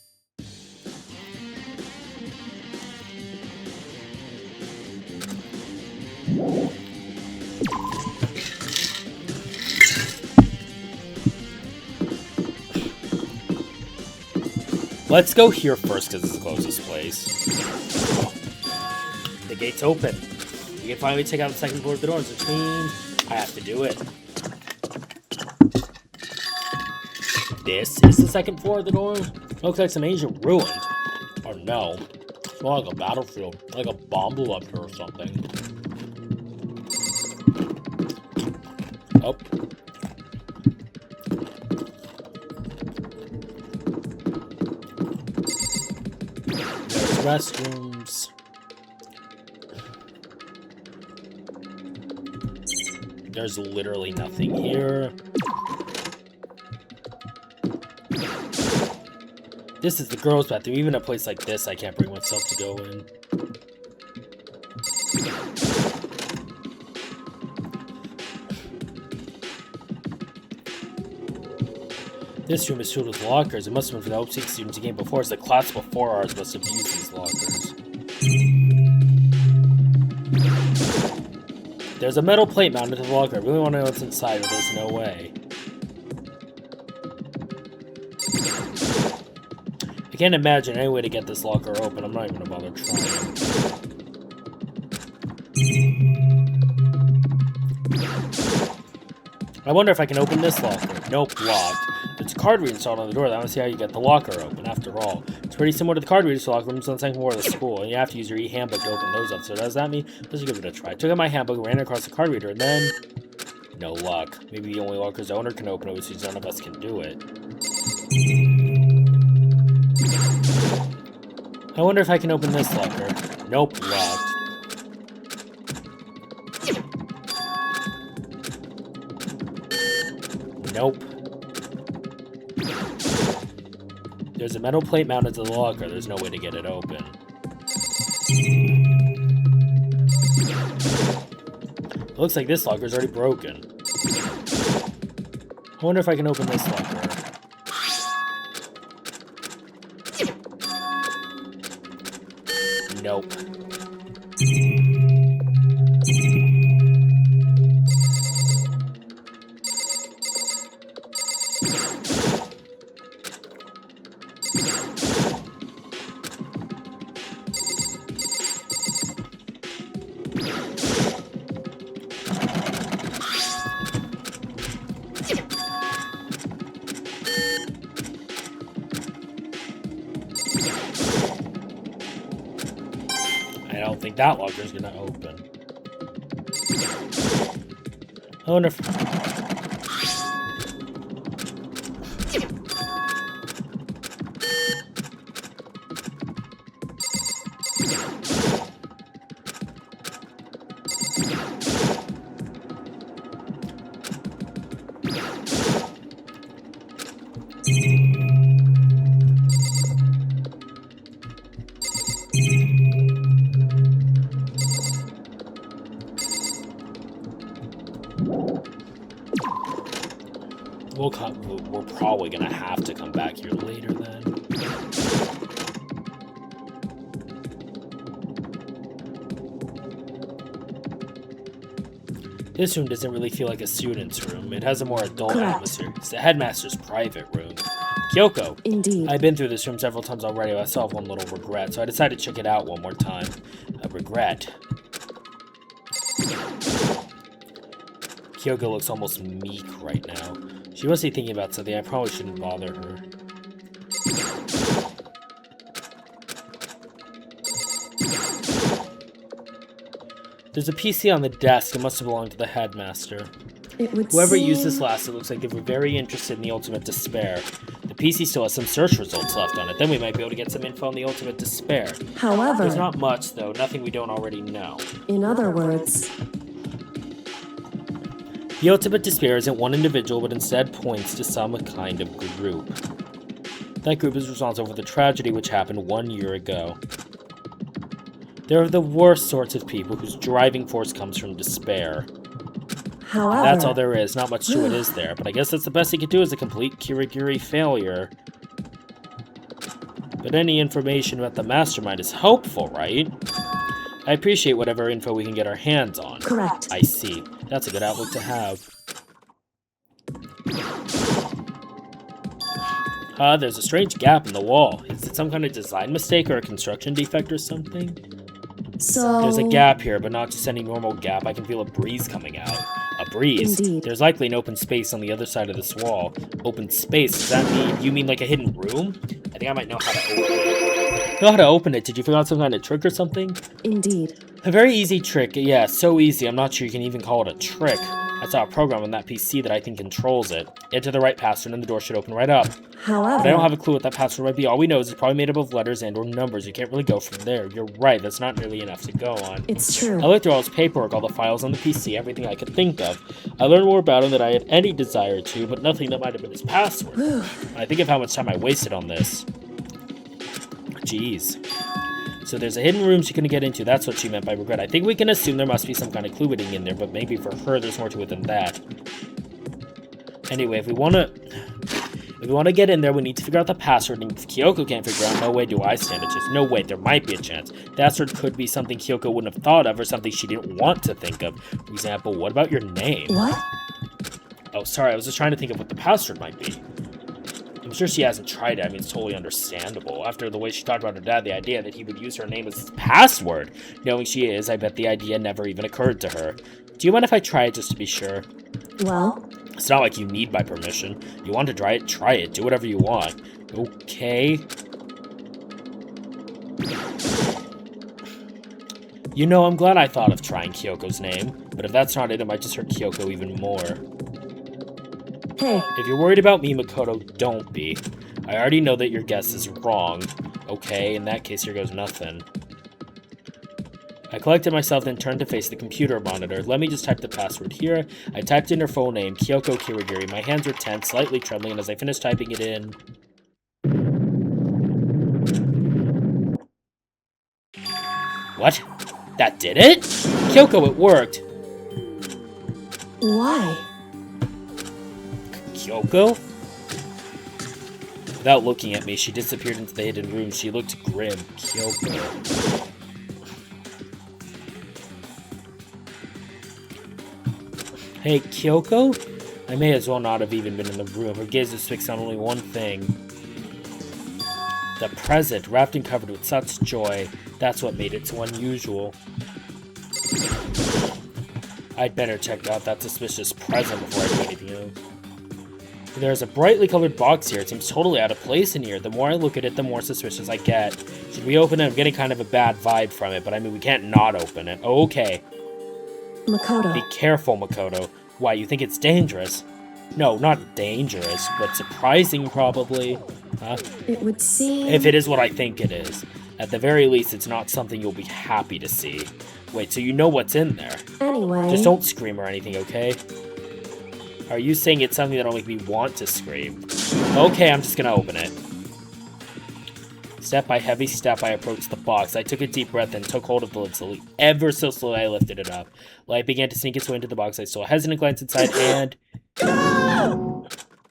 Let's go here first because it's the closest place. The gate's open. We can finally take out the second floor of the doors, which means I have to do it. This is the second floor of the door. Looks like some ancient ruins. Oh no. It's more like a battlefield. Like a bomb blew up here or something. Oh. There's restrooms. There's literally nothing here. This is the girls' bathroom. Even a place like this, I can't bring myself to go in. This room is filled with lockers. It must have been for the OP6 students who came before us. The class before ours must have used these lockers. There's a metal plate mounted to the locker. I really want to know what's inside, but there's no way. I can't imagine any way to get this locker open. I'm not even gonna bother trying. I wonder if I can open this locker. Nope, locked. There's a card reader installed on the door. I want to see how you get the locker open. After all, it's pretty similar to the card reader's locker rooms on the second floor of the school, and you have to use your e-handbook to open those up. So does that mean? Let's give it a try. I took out my handbook, ran it across the card reader, and then no luck. Maybe the only locker's owner can open it, which means none of us can do it. I wonder if I can open this locker. Nope, locked. Nope. There's a metal plate mounted to the locker. There's no way to get it open. It looks like this locker is already broken. I wonder if I can open this locker. Nope. I don't think that locker's gonna open. I wonder if... We're probably gonna have to come back here later then. This room doesn't really feel like a student's room. It has a more adult atmosphere. It's the headmaster's private room. Kyoko. Indeed. I've been through this room several times already, but I still have one little regret, so I decided to check it out one more time. A regret. Kyoko looks almost meek right now. She must be thinking about something. I probably shouldn't bother her. There's a PC on the desk. It must have belonged to the headmaster. Whoever used this last, it looks like they were very interested in the Ultimate Despair. The PC still has some search results left on it. Then we might be able to get some info on the Ultimate Despair. However, There's not much, though. Nothing we don't already know. in other words, The Ultimate Despair isn't one individual, but instead points to some kind of group. That group is responsible for the tragedy which happened 1 year ago. They're the worst sorts of people whose driving force comes from despair. however, That's all there is. Not much to it, is there? But I guess that's the best he could do is a complete Kirigiri failure. But any information about the mastermind is helpful, right? I appreciate whatever info we can get our hands on. correct. I see. That's a good outlook to have. There's a strange gap in the wall. Is it some kind of design mistake or a construction defect or something? So... There's a gap here, but not just any normal gap. I can feel a breeze coming out. A breeze? Indeed. There's likely an open space on the other side of this wall. Open space? Does that mean... You mean like a hidden room? I think I might know how to open it. Know how to open it? Did you figure out some kind of trick or something? Indeed. A very easy trick. Yeah, so easy. I'm not sure you can even call it a trick. I saw a program on that PC that I think controls it. Enter the right password and the door should open right up. However... But I don't have a clue what that password might be. All we know is it's probably made up of letters and or numbers. You can't really go from there. You're right, that's not nearly enough to go on. It's true. I looked through all his paperwork, all the files on the PC, everything I could think of. I learned more about him than I had any desire to, but nothing that might have been his password. I think of how much time I wasted on this. Jeez. So there's a hidden room she couldn't get into. That's what she meant by regret. I think we can assume there must be some kind of clue waiting in there, but maybe for her there's more to it than that. Anyway, if we want to get in there, we need to figure out the password, and if Kyoko can't figure out, no way do I stand a chance. No way, there might be a chance. The password could be something Kyoko wouldn't have thought of, or something she didn't want to think of. For example, what about your name? What? Oh, sorry, I was just trying to think of what the password might be. I'm sure she hasn't tried it. I mean, it's totally understandable. After the way she talked about her dad, the idea that he would use her name as his password. Knowing she is, I bet the idea never even occurred to her. Do you mind if I try it just to be sure? Well? It's not like you need my permission. You want to try it? Try it. Do whatever you want. Okay. You know, I'm glad I thought of trying Kyoko's name. But if that's not it, it might just hurt Kyoko even more. Hey. If you're worried about me, Makoto, don't be. I already know that your guess is wrong. Okay, in that case, here goes nothing. I collected myself, then turned to face the computer monitor. Let me just type the password here. I typed in her full name, Kyoko Kirigiri. My hands were tense, slightly trembling, and as I finished typing it in... What? That did it? Kyoko, it worked! Why? Kyoko? Without looking at me, she disappeared into the hidden room. She looked grim. Kyoko. Hey, Kyoko? I may as well not have even been in the room. Her gaze was fixed on only one thing. The present, wrapped and covered with such joy. That's what made it so unusual. I'd better check out that suspicious present before I do anything else. There's a brightly colored box here. It seems totally out of place in here. The more I look at it, the more suspicious I get. Should we open it? I'm getting kind of a bad vibe from it, but I mean, we can't not open it. Okay. Makoto. Be careful, Makoto. Why, you think it's dangerous? No, not dangerous, but surprising, probably. Huh? It would seem... If it is what I think it is. At the very least, it's not something you'll be happy to see. Wait, so you know what's in there? Anyway... Just don't scream or anything, okay? Are you saying it's something that'll make me want to scream? Okay, I'm just gonna open it. Step by heavy step, I approached the box. I took a deep breath and took hold of the lid slowly. Ever so slowly, I lifted it up. Light began to sneak its way into the box. I stole a hesitant glance inside and...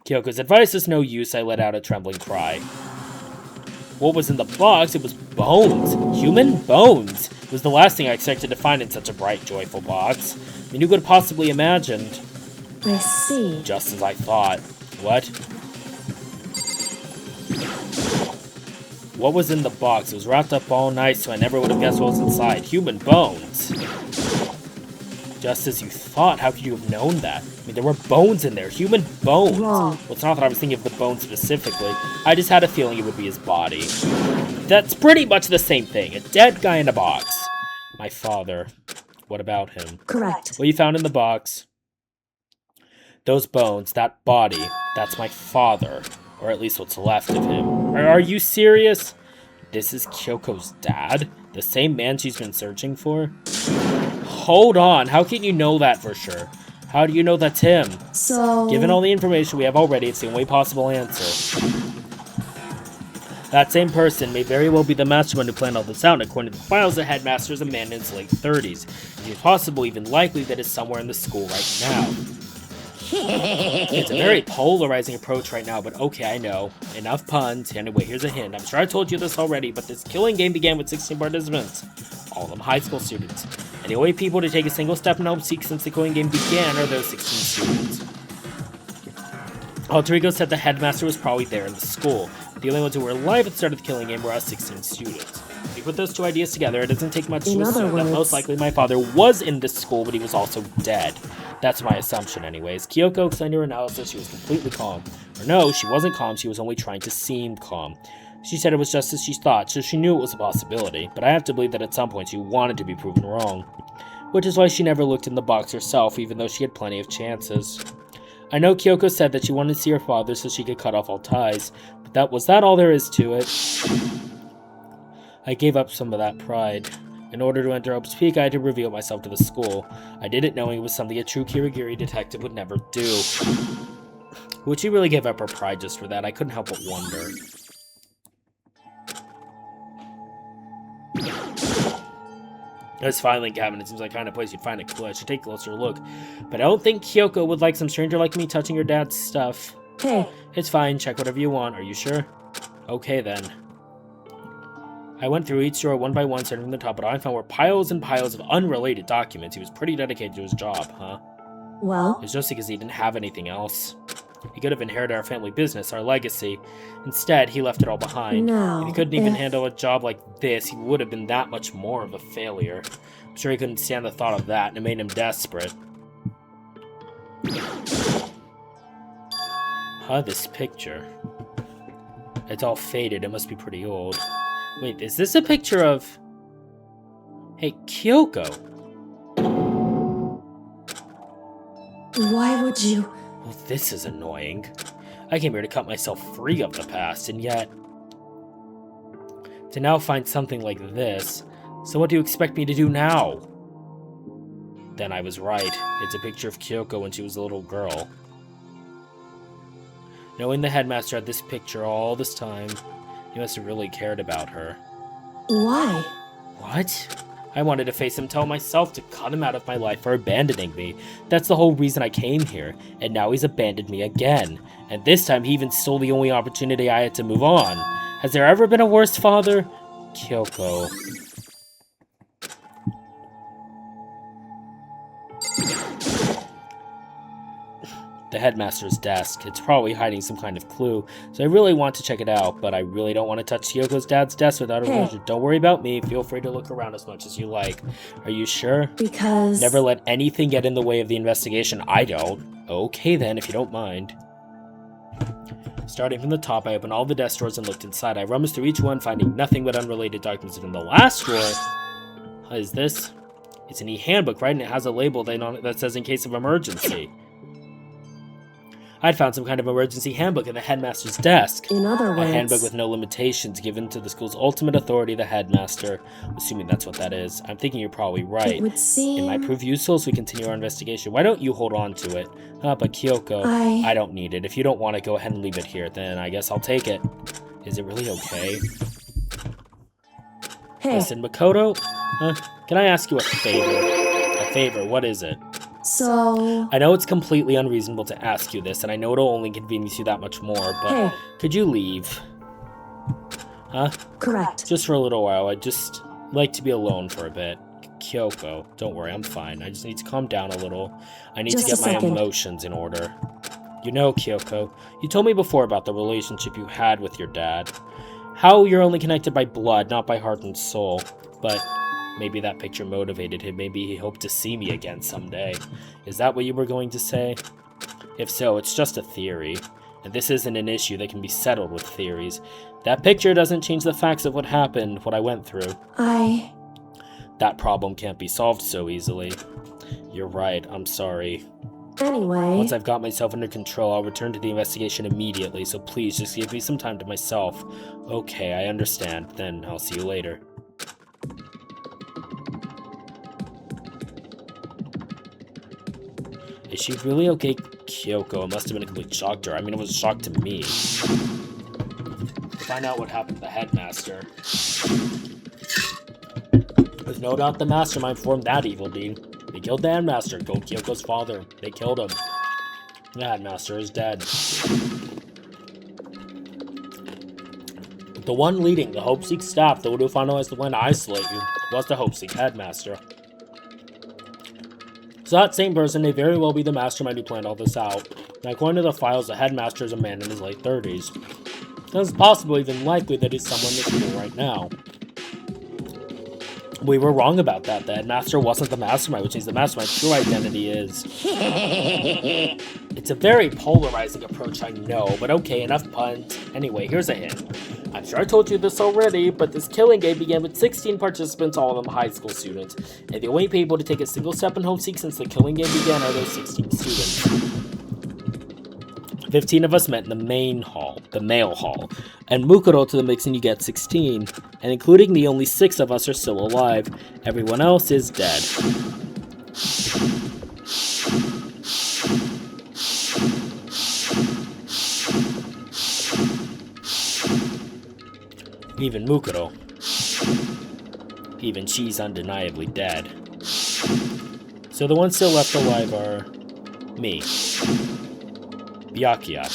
Kyoko's advice is no use. I let out a trembling cry. What was in the box? It was bones. Human bones. It was the last thing I expected to find in such a bright, joyful box. I mean, who could have possibly imagined? I see. Just as I thought. What? What was in the box? It was wrapped up all nice, so I never would have guessed what was inside. Human bones. Just as you thought. How could you have known that? I mean, there were bones in there. Human bones. Wrong. Well, it's not that I was thinking of the bones specifically. I just had a feeling it would be his body. That's pretty much the same thing. A dead guy in a box. My father. What about him? Correct. What you found in the box? Those bones, that body, that's my father. Or at least what's left of him. Are you serious? This is Kyoko's dad? The same man she's been searching for? Hold on, how can you know that for sure? How do you know that's him? So... Given all the information we have already, it's the only possible answer. That same person may very well be the mastermind who planned all this out. According to the files, the headmaster is a man in his late 30s. It's possible, even likely, that it's somewhere in the school right now. It's a very polarizing approach right now, but okay, I know. Enough puns. Anyway, here's a hint. I'm sure I told you this already, but this killing game began with 16 participants. All of them high school students. And the only people to take a single step in home seek since the killing game began are those 16 students. Alter Ego said the headmaster was probably there in the school. The only ones who were alive at the start of the killing game were us 16 students. If you put those two ideas together, it doesn't take much to assume that most likely my father was in this school, but he was also dead. That's my assumption anyways. Kyoko explained her analysis. She was completely calm. Or no, she wasn't calm, she was only trying to seem calm. She said it was just as she thought, so she knew it was a possibility, but I have to believe that at some point she wanted to be proven wrong. Which is why she never looked in the box herself, even though she had plenty of chances. I know Kyoko said that she wanted to see her father so she could cut off all ties, but was that all there is to it? I gave up some of that pride. In order to enter Hope's Peak, I had to reveal myself to the school. I did it knowing it was something a true Kirigiri detective would never do. Would she really give up her pride just for that? I couldn't help but wonder. This filing cabinet seems like the kind of place you'd find a clue. I should take a closer look. But I don't think Kyoko would like some stranger like me touching her dad's stuff. Hey. It's fine. Check whatever you want. Are you sure? Okay, then. I went through each drawer one by one, starting from the top, but all I found were piles and piles of unrelated documents. He was pretty dedicated to his job, huh? Well? It's just because he didn't have anything else. He could have inherited our family business, our legacy. Instead, he left it all behind. No, if he couldn't even handle a job like this, he would have been that much more of a failure. I'm sure he couldn't stand the thought of that, and it made him desperate. This picture. It's all faded, it must be pretty old. Wait, is this a picture of... Hey, Kyoko! Why would you... Well, this is annoying. I came here to cut myself free of the past, and yet... to now find something like this. So what do you expect me to do now? Then I was right. It's a picture of Kyoko when she was a little girl. Knowing the headmaster had this picture all this time, he must have really cared about her. Why? What? I wanted to face him, tell myself to cut him out of my life for abandoning me. That's the whole reason I came here, and now he's abandoned me again. And this time he even stole the only opportunity I had to move on. Has there ever been a worse father? Kyoko. The headmaster's desk. It's probably hiding some kind of clue, so I really want to check it out, but I really don't want to touch Kyoko's dad's desk without a reason. Don't worry about me. Feel free to look around as much as you like. Are you sure? Because... Never let anything get in the way of the investigation. I don't. Okay then, if you don't mind. Starting from the top, I opened all the desk drawers and looked inside. I rummaged through each one, finding nothing but unrelated documents. In the last drawer... What is this? It's an e-handbook, right? And it has a label on it that says in case of emergency. I'd found some kind of emergency handbook in the headmaster's desk. In other words... A handbook with no limitations given to the school's ultimate authority, the headmaster. Assuming that's what that is. I'm thinking you're probably right. It would seem... It might prove useful as we continue our investigation. Why don't you hold on to it? But Kyoko, I don't need it. If you don't want to go ahead and leave it here, then I guess I'll take it. Is it really okay? Hey. Listen, Makoto, can I ask you a favor? A favor, what is it? So... I know it's completely unreasonable to ask you this, and I know it'll only inconvenience you that much more, but could you leave? Correct. Just for a little while. I'd just like to be alone for a bit. Kyoko, don't worry, I'm fine. I just need to calm down a little. I need to get my emotions in order. You know, Kyoko, you told me before about the relationship you had with your dad. How you're only connected by blood, not by heart and soul. But... maybe that picture motivated him. Maybe he hoped to see me again someday. Is that what you were going to say? If so, it's just a theory. And this isn't an issue that can be settled with theories. That picture doesn't change the facts of what happened, what I went through. That problem can't be solved so easily. You're right, I'm sorry. Anyway... once I've got myself under control, I'll return to the investigation immediately, so please just give me some time to myself. Okay, I understand. Then I'll see you later. Is she really okay, Kyoko? It must have been a complete shock to her. I mean, it was a shock to me. Find out what happened to the headmaster. There's no doubt the mastermind formed that evil deed. They killed the headmaster, killed Kyoko's father. They killed him. The headmaster is dead. The one leading the Hopeseek staff, the one who finalized the plan to isolate you, was the Hopeseek headmaster. So that same person may very well be the mastermind who planned all this out. Now, according to the files, the headmaster is a man in his late 30s. It's possible, even likely, that he's someone in the school right now. We were wrong about that. The headmaster wasn't the mastermind, which means the mastermind's true identity is. It's a very polarizing approach, I know, but okay, enough puns. Anyway, here's a hint. I'm sure I told you this already, but this killing game began with 16 participants, all of them high school students. And the only people to take a single step in home seek since the killing game began are those 16 students. 15 of us met in the main hall, the male hall, and Mukuro to the mix and you get 16, and including me, only 6 of us are still alive. Everyone else is dead. Even Mukuro. Even she's undeniably dead. So the ones still left alive are me, Byakuya,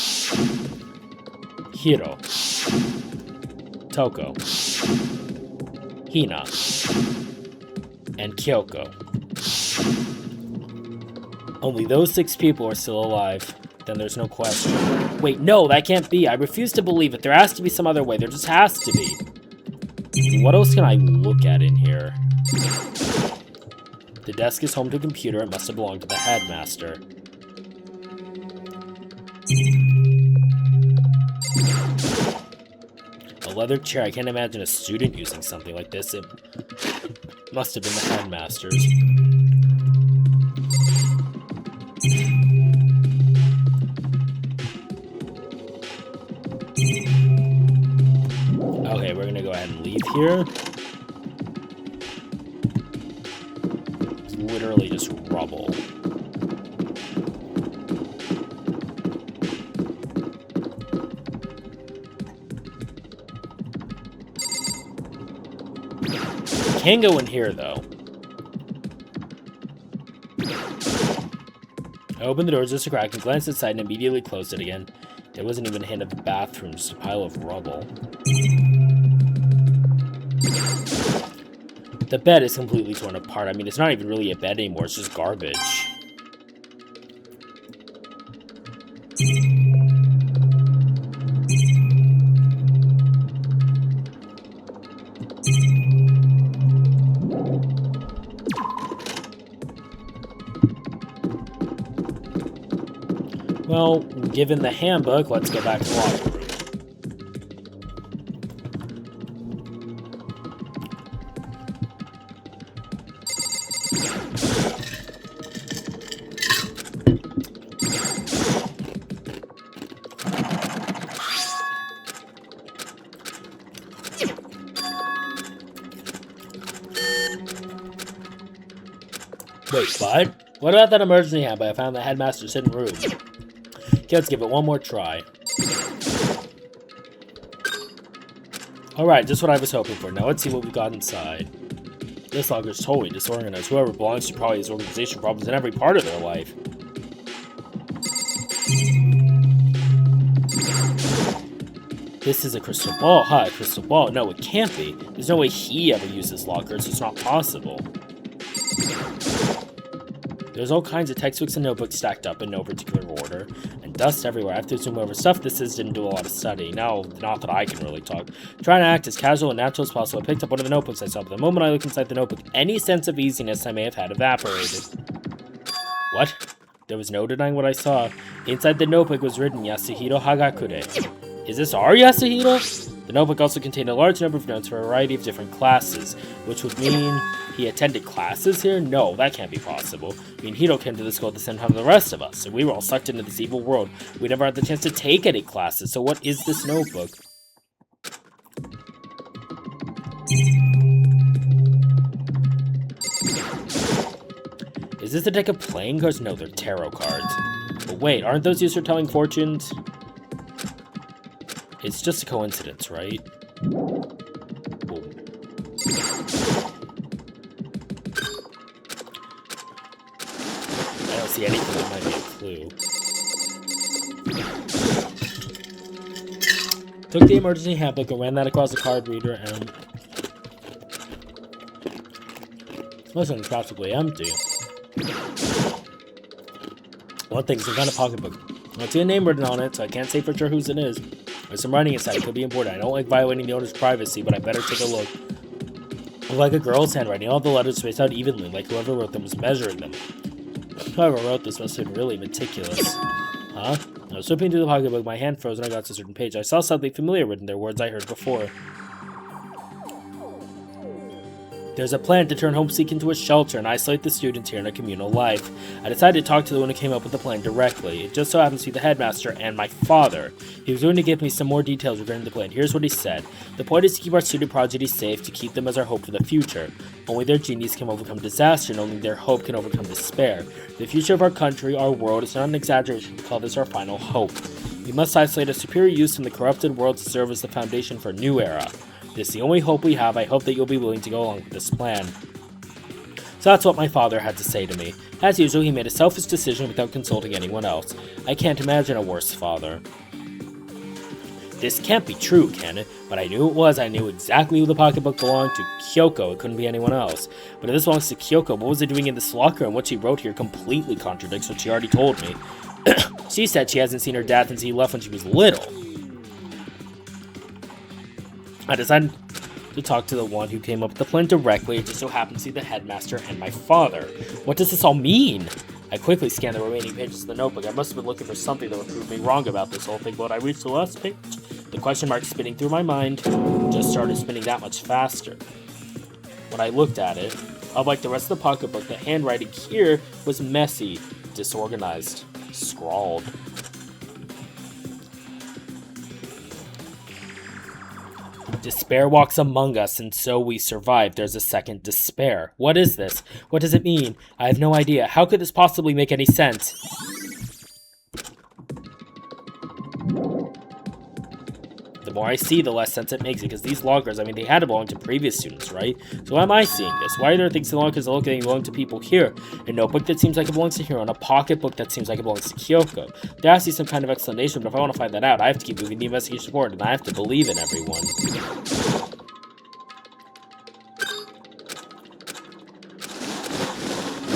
Hiro, Toko, Hina, and Kyoko. Only those 6 people are still alive. Then there's no question. Wait, no, that can't be. I refuse to believe it. There has to be some other way. There just has to be. What else can I look at in here? The desk is home to a computer. It must have belonged to the headmaster. A leather chair. I can't imagine a student using something like this. It must have been the headmaster's. Okay, we're gonna go ahead and leave here. It's literally just rubble. Can't go in here, though. I opened the door just a crack and glanced inside and immediately closed it again. There wasn't even a hint of the bathroom, just a pile of rubble. The bed is completely torn apart. I mean, it's not even really a bed anymore, it's just garbage. Well, given the handbook, let's go back to the locker room. Wait, what? What about that emergency handbook? I found the headmaster's hidden room. Okay, let's give it one more try. Alright, just what I was hoping for. Now let's see what we got inside. This locker is totally disorganized. Whoever belongs to probably has organization problems in every part of their life. This is a crystal ball. Hi, crystal ball. No, it can't be. There's no way he ever used this locker, so it's not possible. There's all kinds of textbooks and notebooks stacked up in no particular order, and dust everywhere. I have to assume whoever stuffed this didn't do a lot of studying. Now, not that I can really talk. Trying to act as casual and natural as possible, I picked up one of the notebooks I saw, but the moment I looked inside the notebook, any sense of easiness I may have had evaporated. What? There was no denying what I saw. Inside the notebook was written Yasuhiro Hagakure. Is this our Yasuhiro? The notebook also contained a large number of notes for a variety of different classes, which would mean he attended classes here? No, that can't be possible. I mean, Hiro came to the school at the same time as the rest of us, and we were all sucked into this evil world. We never had the chance to take any classes, so what is this notebook? Is this a deck of playing cards? No, they're tarot cards. But wait, aren't those used for telling fortunes? It's just a coincidence, right? Whoa. I don't see anything that might be a clue. Took the emergency handbook and ran that across the card reader and... Listen, it's practically empty. One thing, some kind of pocketbook. I don't see a name written on it, so I can't say for sure whose it is. There's some writing inside. It could be important. I don't like violating the owner's privacy, but I better take a look. Like a girl's handwriting, all the letters spaced out evenly, like whoever wrote them was measuring them. Whoever wrote this must have been really meticulous. Huh? I was flipping through the pocketbook, my hand froze, and I got to a certain page. I saw something familiar written there, words I heard before. There's a plan to turn Homeseek into a shelter and isolate the students here in a communal life. I decided to talk to the one who came up with the plan directly. It just so happens to be the headmaster and my father. He was going to give me some more details regarding the plan. Here's what he said. The point is to keep our student prodigy safe, to keep them as our hope for the future. Only their genius can overcome disaster, and only their hope can overcome despair. The future of our country, our world, is not an exaggeration to call this our final hope. We must isolate a superior youth from the corrupted world to serve as the foundation for a new era. This is the only hope we have. I hope that you'll be willing to go along with this plan. So that's what my father had to say to me. As usual, he made a selfish decision without consulting anyone else. I can't imagine a worse father. This can't be true, can it? But I knew it was. I knew exactly who the pocketbook belonged to. Kyoko. It couldn't be anyone else. But if this belongs to Kyoko, what was it doing in this locker? And what she wrote here completely contradicts what she already told me. She said she hasn't seen her dad since he left when she was little. I decided to talk to the one who came up with the plan directly. It just so happened to be the headmaster and my father. What does this all mean? I quickly scanned the remaining pages of the notebook. I must have been looking for something that would prove me wrong about this whole thing, but when I reached the last page, the question mark spinning through my mind just started spinning that much faster. When I looked at it, unlike the rest of the pocketbook, the handwriting here was messy, disorganized, scrawled. Despair walks among us, and so we survive. There's a second despair. What is this? What does it mean? I have no idea. How could this possibly make any sense? The more I see, the less sense it makes, because these loggers, I mean, they had to belong to previous students, right? So why am I seeing this? Why are there things in loggers that look like they belong to people here? A notebook that seems like it belongs to Hiro, and a pocketbook that seems like it belongs to Kyoko. There has to be some kind of explanation, but if I want to find that out, I have to keep moving the investigation forward, and I have to believe in everyone.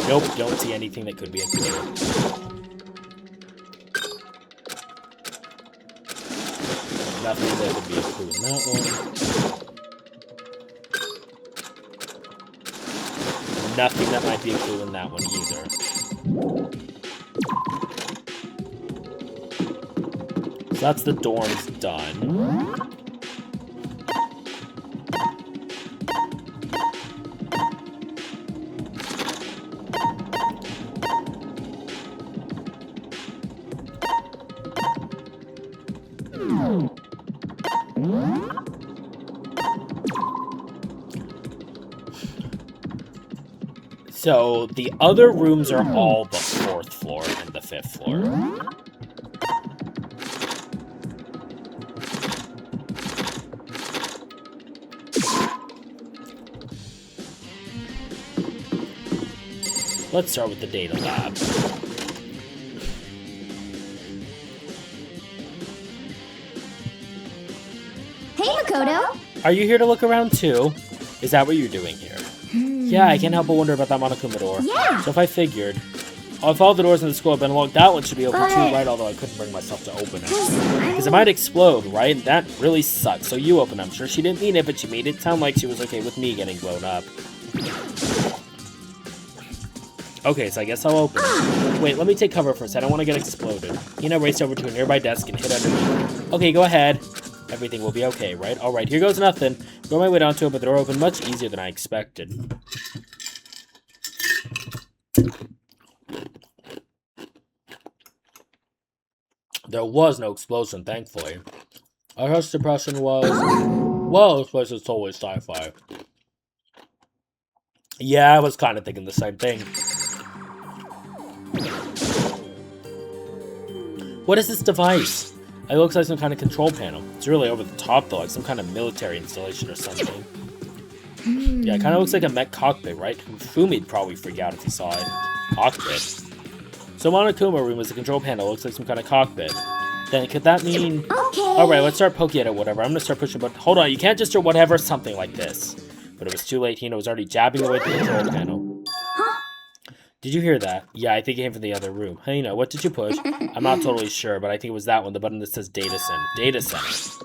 Nope, don't see anything that could be a clue. Nothing that would be a clue in that one. Nothing that might be a clue in that one either. So that's the dorms done. So, the other rooms are all the 4th floor and the 5th floor. Let's start with the data lab. Hey, Makoto! Are you here to look around too? Is that what you're doing here? Yeah, I can't help but wonder about that Monokuma door. Yeah! So if I figured, if all the doors in the school have been locked, that one should be open too, right? Although I couldn't bring myself to open it. Because it might explode, right? And that really sucks. So you open it. I'm sure she didn't mean it, but she made it sound like she was okay with me getting blown up. Okay, so I guess I'll open it. Wait, let me take cover first. I don't want to get exploded. Hina raced over to a nearby desk and hid underneath. Okay, go ahead. Everything will be okay, right? Alright, here goes nothing. Go my way down to it, but the door opened much easier than I expected. There was no explosion, thankfully. Our first impression was, well, this place is totally sci-fi. Yeah, I was kind of thinking the same thing. What is this device? It looks like some kind of control panel. It's really over the top, though, like some kind of military installation or something. Yeah, it kind of looks like a mech cockpit, right? Fumi'd probably freak out if he saw it. Cockpit. So Monokuma room is the control panel. It looks like some kind of cockpit. Then could that mean... Okay! Alright, let's start poking at it, whatever. I'm gonna start pushing, but hold on, you can't just do whatever, something like this. But it was too late. Hina was already jabbing away at the control panel. Huh? Did you hear that? Yeah, I think it came from the other room. Hey, what did you push? I'm not totally sure, but I think it was that one, the button that says Data Center. Data Center.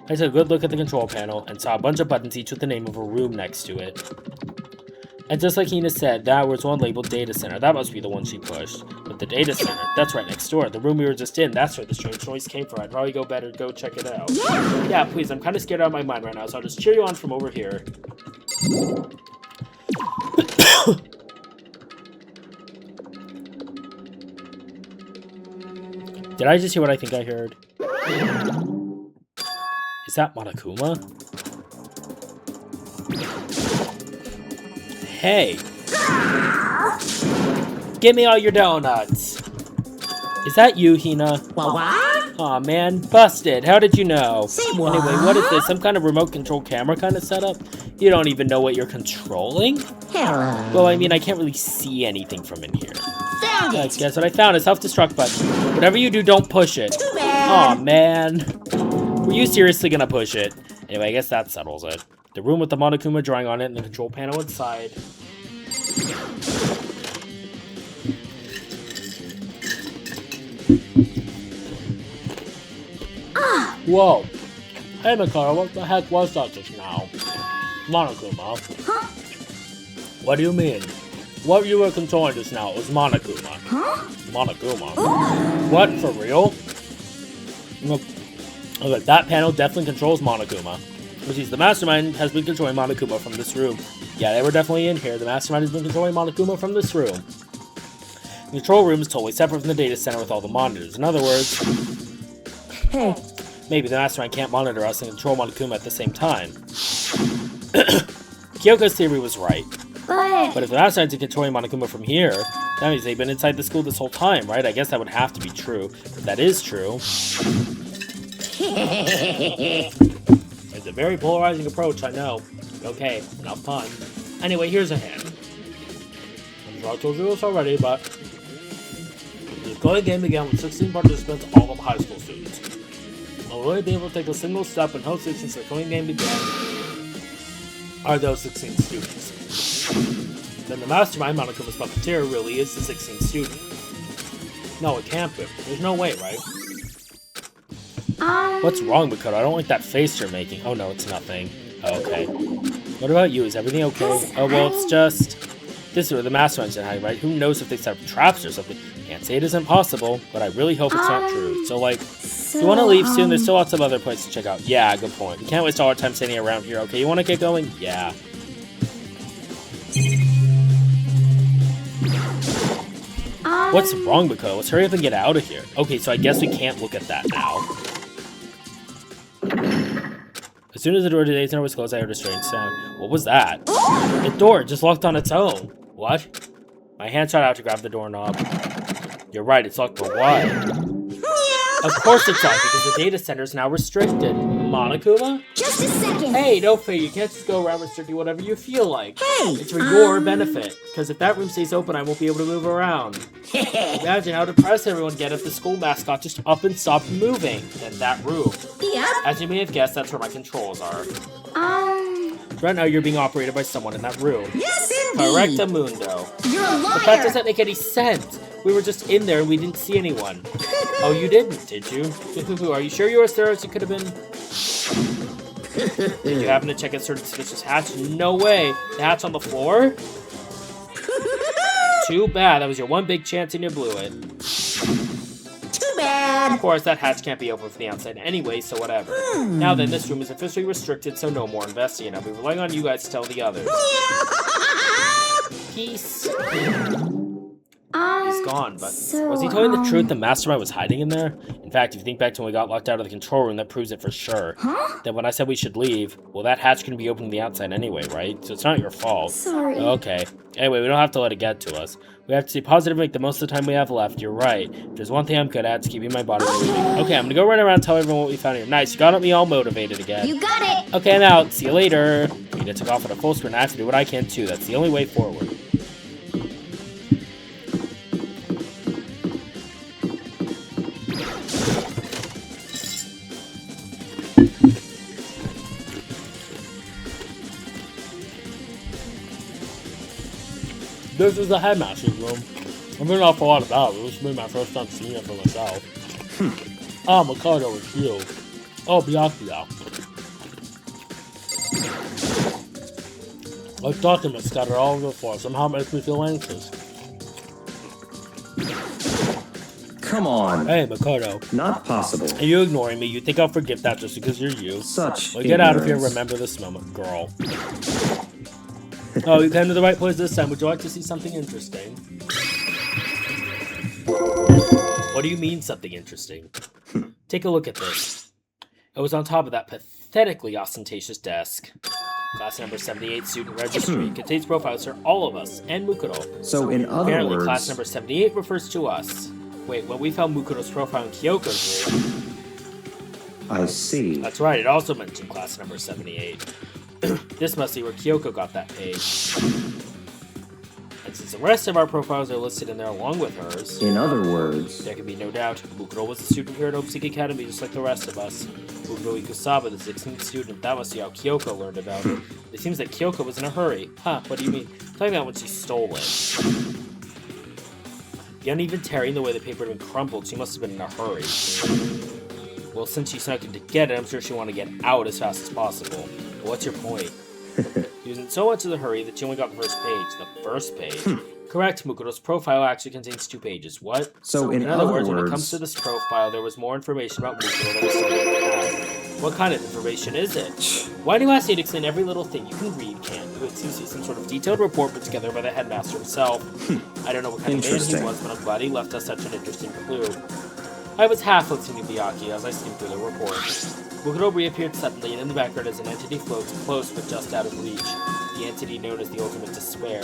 I took a good look at the control panel and saw a bunch of buttons, each with the name of a room next to it. And just like Hina said, that was one labeled Data Center. That must be the one she pushed. But the Data Center, that's right next door. The room we were just in, that's where the strange noise came from. I'd probably go check it out. Yeah, please, I'm kind of scared out of my mind right now, so I'll just cheer you on from over here. Did I just hear what I think I heard? Is that Monokuma? Hey! Give me all your donuts! Is that you, Hina? What? Aw, man, busted. How did you know? Say what? Anyway, what is this? Some kind of remote control camera kind of setup? You don't even know what you're controlling? Hello. Well, I mean, I can't really see anything from in here. Found it. Guess what I found? A self-destruct button. Whatever you do, don't push it. Too bad. Aw, man. Were you seriously gonna push it? Anyway, I guess that settles it. The room with the Monokuma drawing on it and the control panel inside. Whoa. Hey, Mikara, what the heck was that just now? Monokuma. Huh? What do you mean? What you were controlling just now was Monokuma. Huh? Monokuma? What, for real? Look, that panel definitely controls Monokuma. Which means the Mastermind has been controlling Monokuma from this room. Yeah, they were definitely in here. The Mastermind has been controlling Monokuma from this room. The control room is totally separate from the data center with all the monitors. In other words, Hey, maybe the Mastermind can't monitor us and control Monokuma at the same time. Kyoko's theory was right. But if the Mastermind's controlling Monokuma from here, that means they've been inside the school this whole time, right? I guess that would have to be true. If that is true... It's a very polarizing approach, I know. Okay, enough fun. Anyway, here's a hint. I'm sure I told you this already, but... The Koi game began with 16 participants, all of high school students. Will really be able to take a single step and host it since the Koi game began are those 16 students. Then the Mastermind, Monokuma's puppeteer, really is the 16th student. No, it can't be. There's no way, right? What's wrong, Makoto? I don't like that face you're making. Oh no, it's nothing. Oh, okay. What about you? Is everything okay? Oh well, it's just... This is where the Mastermind's in hiding, right? Who knows if they set up traps or something? Can't say it isn't possible, but I really hope it's not true. So, like, if you want to leave soon, there's still lots of other places to check out. Yeah, good point. We can't waste all our time standing around here, okay? You want to get going? Yeah. What's wrong, Makoto? Let's hurry up and get out of here. Okay, so I guess we can't look at that now. As soon as the door to the day center was closed, I heard a strange sound. What was that? The door just locked on its own. What? My hand shot out to grab the doorknob. You're right, it's locked, but why? Of course it's locked, because the data center is now restricted. Monokuma? Just a second. Hey, no fair, you can't just go around restricting whatever you feel like. Hey, It's for your benefit, because if that room stays open, I won't be able to move around. Imagine how depressed everyone would get if the school mascot just up and stopped moving in that room. Yep. As you may have guessed, that's where my controls are. Right now, you're being operated by someone in that room. Yes, indeed. Correctamundo. You're a liar. But that doesn't make any sense. We were just in there and we didn't see anyone. Oh, you didn't, did you? Are you sure you were as thorough as you could have been? Did you happen to check a certain suspicious hatch? No way. The hatch on the floor? Too bad. That was your one big chance and you blew it. Too bad. Of course, that hatch can't be open from the outside anyway, so whatever. Now then, this room is officially restricted, so no more investigating. I'll be relying on you guys to tell the others. Peace. He's gone, but was he telling the truth? The Mastermind was hiding in there? In fact, if you think back to when we got locked out of the control room, that proves it for sure. Then when I said we should leave, well, that hatch couldn't be opened from the outside anyway, right? So it's not your fault. Sorry. Okay. Anyway, we don't have to let it get to us. We have to stay positive and make the most of the time we have left. You're right. If there's one thing I'm good at, it's keeping my body moving. Okay, I'm gonna go run around and tell everyone what we found here. Nice, you got me all motivated again. You got it. Okay, I'm out. See you later. Mina took off at a full sprint. I have to do what I can too. That's the only way forward. This is the headmaster's room. I've been off a lot about it. This will be my first time seeing it for myself. Ah, Makoto, it's you. Oh, Byakuya. Like documents scattered all over the floor. Somehow it makes me feel anxious. Come on. Hey, Makoto. Not possible. Are you ignoring me? You think I'll forget that just because you're you? Such Well, get out of here. ignorance. Remember this moment, girl. Oh, you came to the right place this time. Would you like to see something interesting? What do you mean, something interesting? Take a look at this. It was on top of that pathetically ostentatious desk. Class number 78 student registry contains profiles for all of us and Mukudo. So in other Apparently, words, class number 78 refers to us. Wait, when we found Mukudo's profile in Kyoko's room, I see. that's right, it also mentioned class number 78. This must be where Kyoko got that page. And since the rest of our profiles are listed in there along with hers, In other words, there can be no doubt Mukudo was a student here at Opeseek Academy just like the rest of us. Mukudo Ikusaba, the 16th student, that must be how Kyoko learned about it. It seems that Kyoko was in a hurry. Huh, what do you mean? Talking about when she stole it. The uneven tearing, the way the paper had been crumpled, she must have been in a hurry. Well, since she snuck in to get it, I'm sure she wanted to get out as fast as possible. But what's your point? She was in so much of a hurry that she only got the first page. The first page? Correct, Mukudo's profile actually contains 2 pages. What? so in In other words, when it words, comes to this profile, there was more information about Mukudo than we said we had. What kind of information is it? Why do you ask me to explain every little thing you can read, can't you? It seems to be some sort of detailed report put together by the headmaster himself. I don't know what kind of man he Interesting. was, but I'm glad he left us such an interesting clue. I was half listening to Byakuya as I skimmed through the report. Mukudo reappeared suddenly, and in the background as an entity floats close but just out of reach. The entity known as the Ultimate Despair.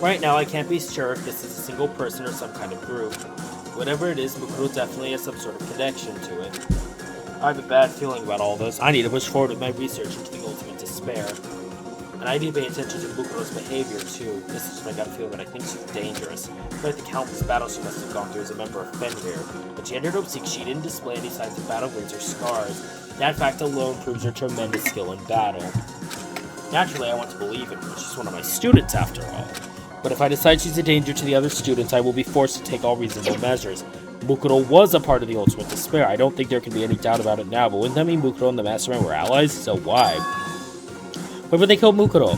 Right now, I can't be sure if this is a single person or some kind of group. Whatever it is, Mukudo definitely has some sort of connection to it. I have a bad feeling about all this. I need to push forward with my research into the Ultimate Despair. And I need to pay attention to Mukudo's behavior, too. This is just my gut feeling that I think she's dangerous. Despite the countless battles she must have gone through as a member of Fenrir. When she entered Opeseek, she didn't display any signs of battle wounds or scars. That fact alone proves her tremendous skill in battle. Naturally, I want to believe in her. She's one of my students, after all. But if I decide she's a danger to the other students, I will be forced to take all reasonable measures. Mukudo was a part of the Ultimate Despair. I don't think there can be any doubt about it now, but wouldn't that mean Mukudo and the Mastermind were allies? So why? Why would they kill Mukudo?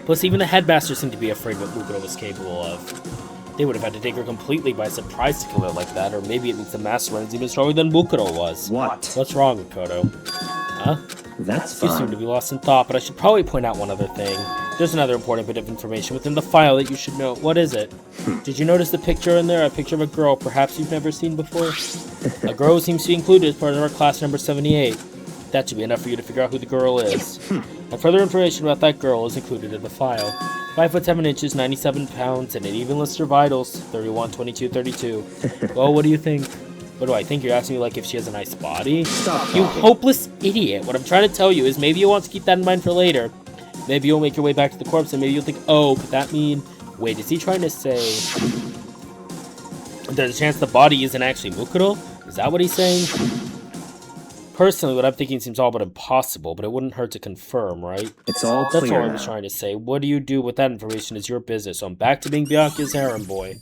Plus, even the headmaster seemed to be afraid what Mukudo was capable of. They would have had to take her completely by surprise to kill her like that, or maybe it means the Mastermind is even stronger than Mukudo was. what? What's wrong, Makoto? Huh? That's You seem to fine. be lost in thought, but I should probably point out one other thing. There's another important bit of information within the file that you should know. What is it? Did you notice the picture in there? A picture of a girl perhaps you've never seen before? A girl who seems to be included as part of our class number 78. That should be enough for you to figure out who the girl is. And further information about that girl is included in the file. 5 foot 7 inches, 97 pounds, and it even lists her vitals. 31, 22, 32. Well, what do you think? What do I think? You're asking me like if she has a nice body? Stop You talking. hopeless idiot. What I'm trying to tell you is maybe you'll want to keep that in mind for later. Maybe you'll make your way back to the corpse and maybe you'll think, oh, could that mean... Wait, is he trying to say... There's a chance the body isn't actually Mukudo? Is that what he's saying? Personally, what I'm thinking seems all but impossible, but it wouldn't hurt to confirm, right? It's all That's clear all I was now. trying to say. What do you do with that information is your business, so I'm back to being Byakuya's errand boy.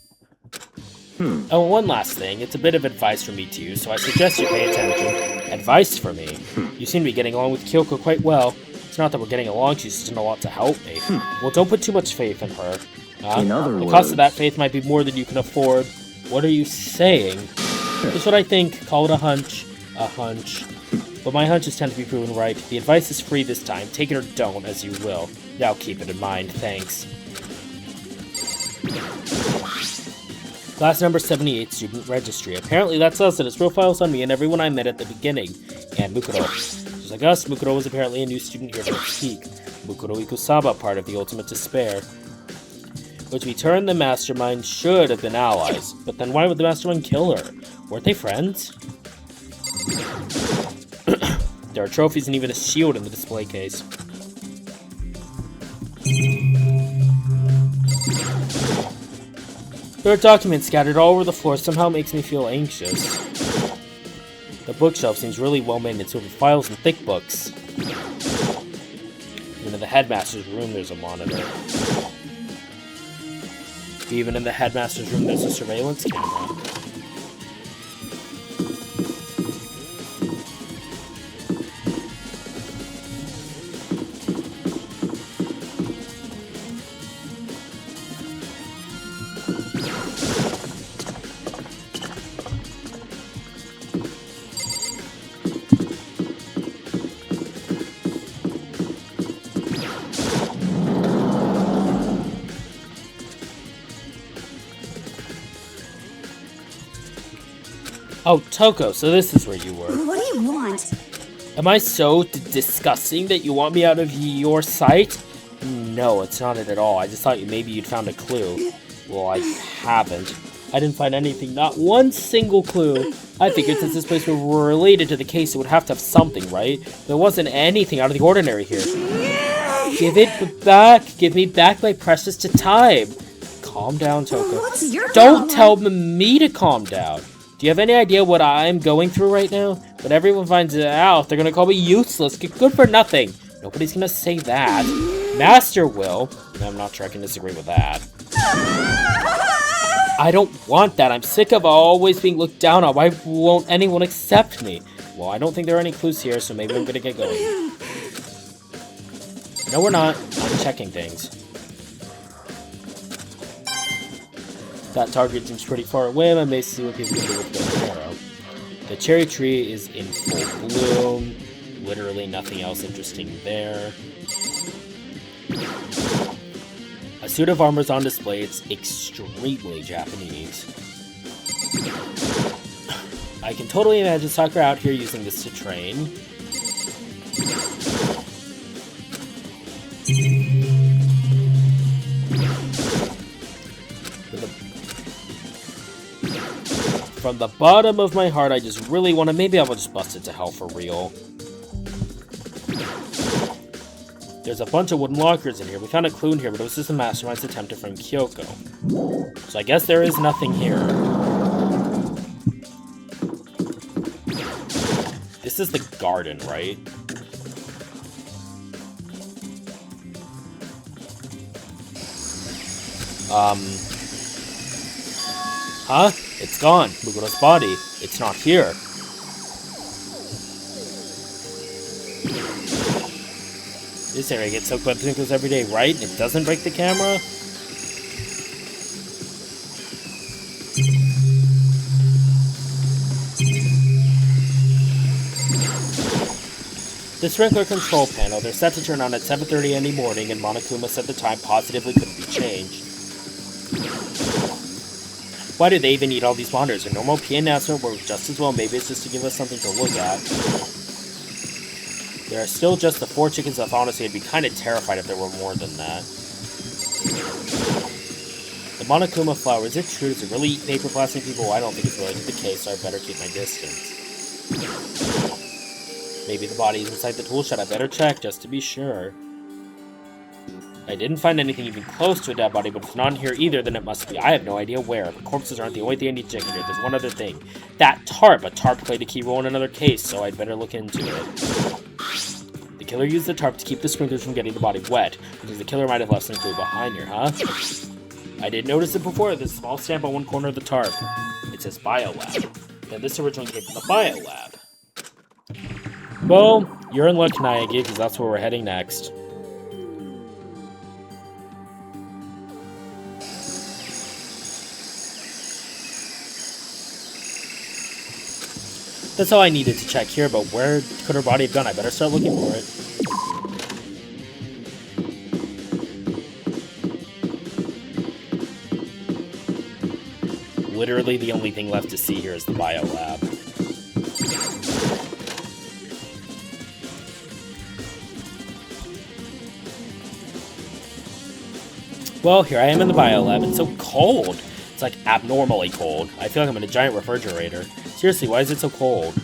Oh, and one last thing. It's a bit of advice from me to you, so I suggest you pay attention. Advice for me? You seem to be getting along with Kyoko quite well. It's not that we're getting along, she's just done a lot to help me. Well, don't put too much faith in her. In other the cost words- of that faith might be more than you can afford. What are you saying? Just what I think. Call it a hunch. A hunch. But my hunches tend to be proven right. The advice is free this time. Take it or don't, as you will. Now keep it in mind. Thanks. Class number 78, Student Registry. Apparently that's us, and its profiles on me and everyone I met at the beginning. And Mukudo. Just like us, Mukudo was apparently a new student here to speak. Mukudo Ikusaba, part of the Ultimate Despair. Which we turned the Mastermind should have been allies. But then why would the Mastermind kill her? Weren't they friends? There are trophies and even a shield in the display case. There are documents scattered all over the floor. Somehow makes me feel anxious. The bookshelf seems really well made. It's filled with files and thick books. Even in the headmaster's room, there's a monitor. Even in the headmaster's room, there's a surveillance camera. Oh, Toko, so this is where you were. What do you want? Am I so disgusting that you want me out of your sight? No, it's not it at all. I just thought maybe you'd found a clue. Well, I haven't. I didn't find anything, not one single clue. I figured since this place were related to the case, it would have to have something, right? There wasn't anything out of the ordinary here. Give it back. Give me back my precious time. Calm down, Toko. What's your Don't problem? tell me to calm down. Do you have any idea what I'm going through right now? When everyone finds it out, they're gonna call me useless, good for nothing. Nobody's gonna say that. Master will. I'm not sure I can disagree with that. I don't want that. I'm sick of always being looked down on. Why won't anyone accept me? Well, I don't think there are any clues here, so maybe I'm gonna get going. No, we're not. I'm checking things. That target seems pretty far away. I may see what people can do with the arrow. The cherry tree is in full bloom. Literally nothing else interesting there. A suit of armor is on display. It's extremely Japanese. I can totally imagine Sakura out here using this to train. From the bottom of my heart, I just really want to... Maybe I will just bust it to hell for real. There's a bunch of wooden lockers in here. We found a clue in here, but it was just the mastermind's attempt to frame Kyoko. So I guess there is nothing here. This is the garden, right? Huh? It's gone. Muguru's body. It's not here. This area gets soaked by sprinkles every day, right? And it doesn't break the camera? The sprinkler control panel, they're set to turn on at 7:30 any morning, and Monokuma said the time positively couldn't be changed. Why do they even need all these monitors? A normal P announcement works just as well. Maybe it's just to give us something to look at. There are still just the 4 chickens left. Honestly, I'd be kind of terrified if there were more than that. The Monokuma flower, is it true? Does it really eat paper blasting people? I don't think it's related to the case, so I better keep my distance. Maybe the body is inside the tool shed. I better check just to be sure. I didn't find anything even close to a dead body, but if it's not in here either, then it must be. I have no idea where. But corpses aren't the only thing I need to check in here. There's one other thing. That tarp. A tarp played a key role in another case, so I'd better look into it. The killer used the tarp to keep the sprinklers from getting the body wet, because the killer might have left some clue behind here, huh? I didn't notice it before. There's a small stamp on one corner of the tarp. It says Biolab. Now this originally came from the Biolab. Well, you're in luck, Naegi, because that's where we're heading next. That's all I needed to check here, but where could her body have gone? I better start looking for it. Literally the only thing left to see here is the Biolab. Well, here I am in the Biolab. It's so cold. It's like abnormally cold. I feel like I'm in a giant refrigerator. Seriously, why is it so cold?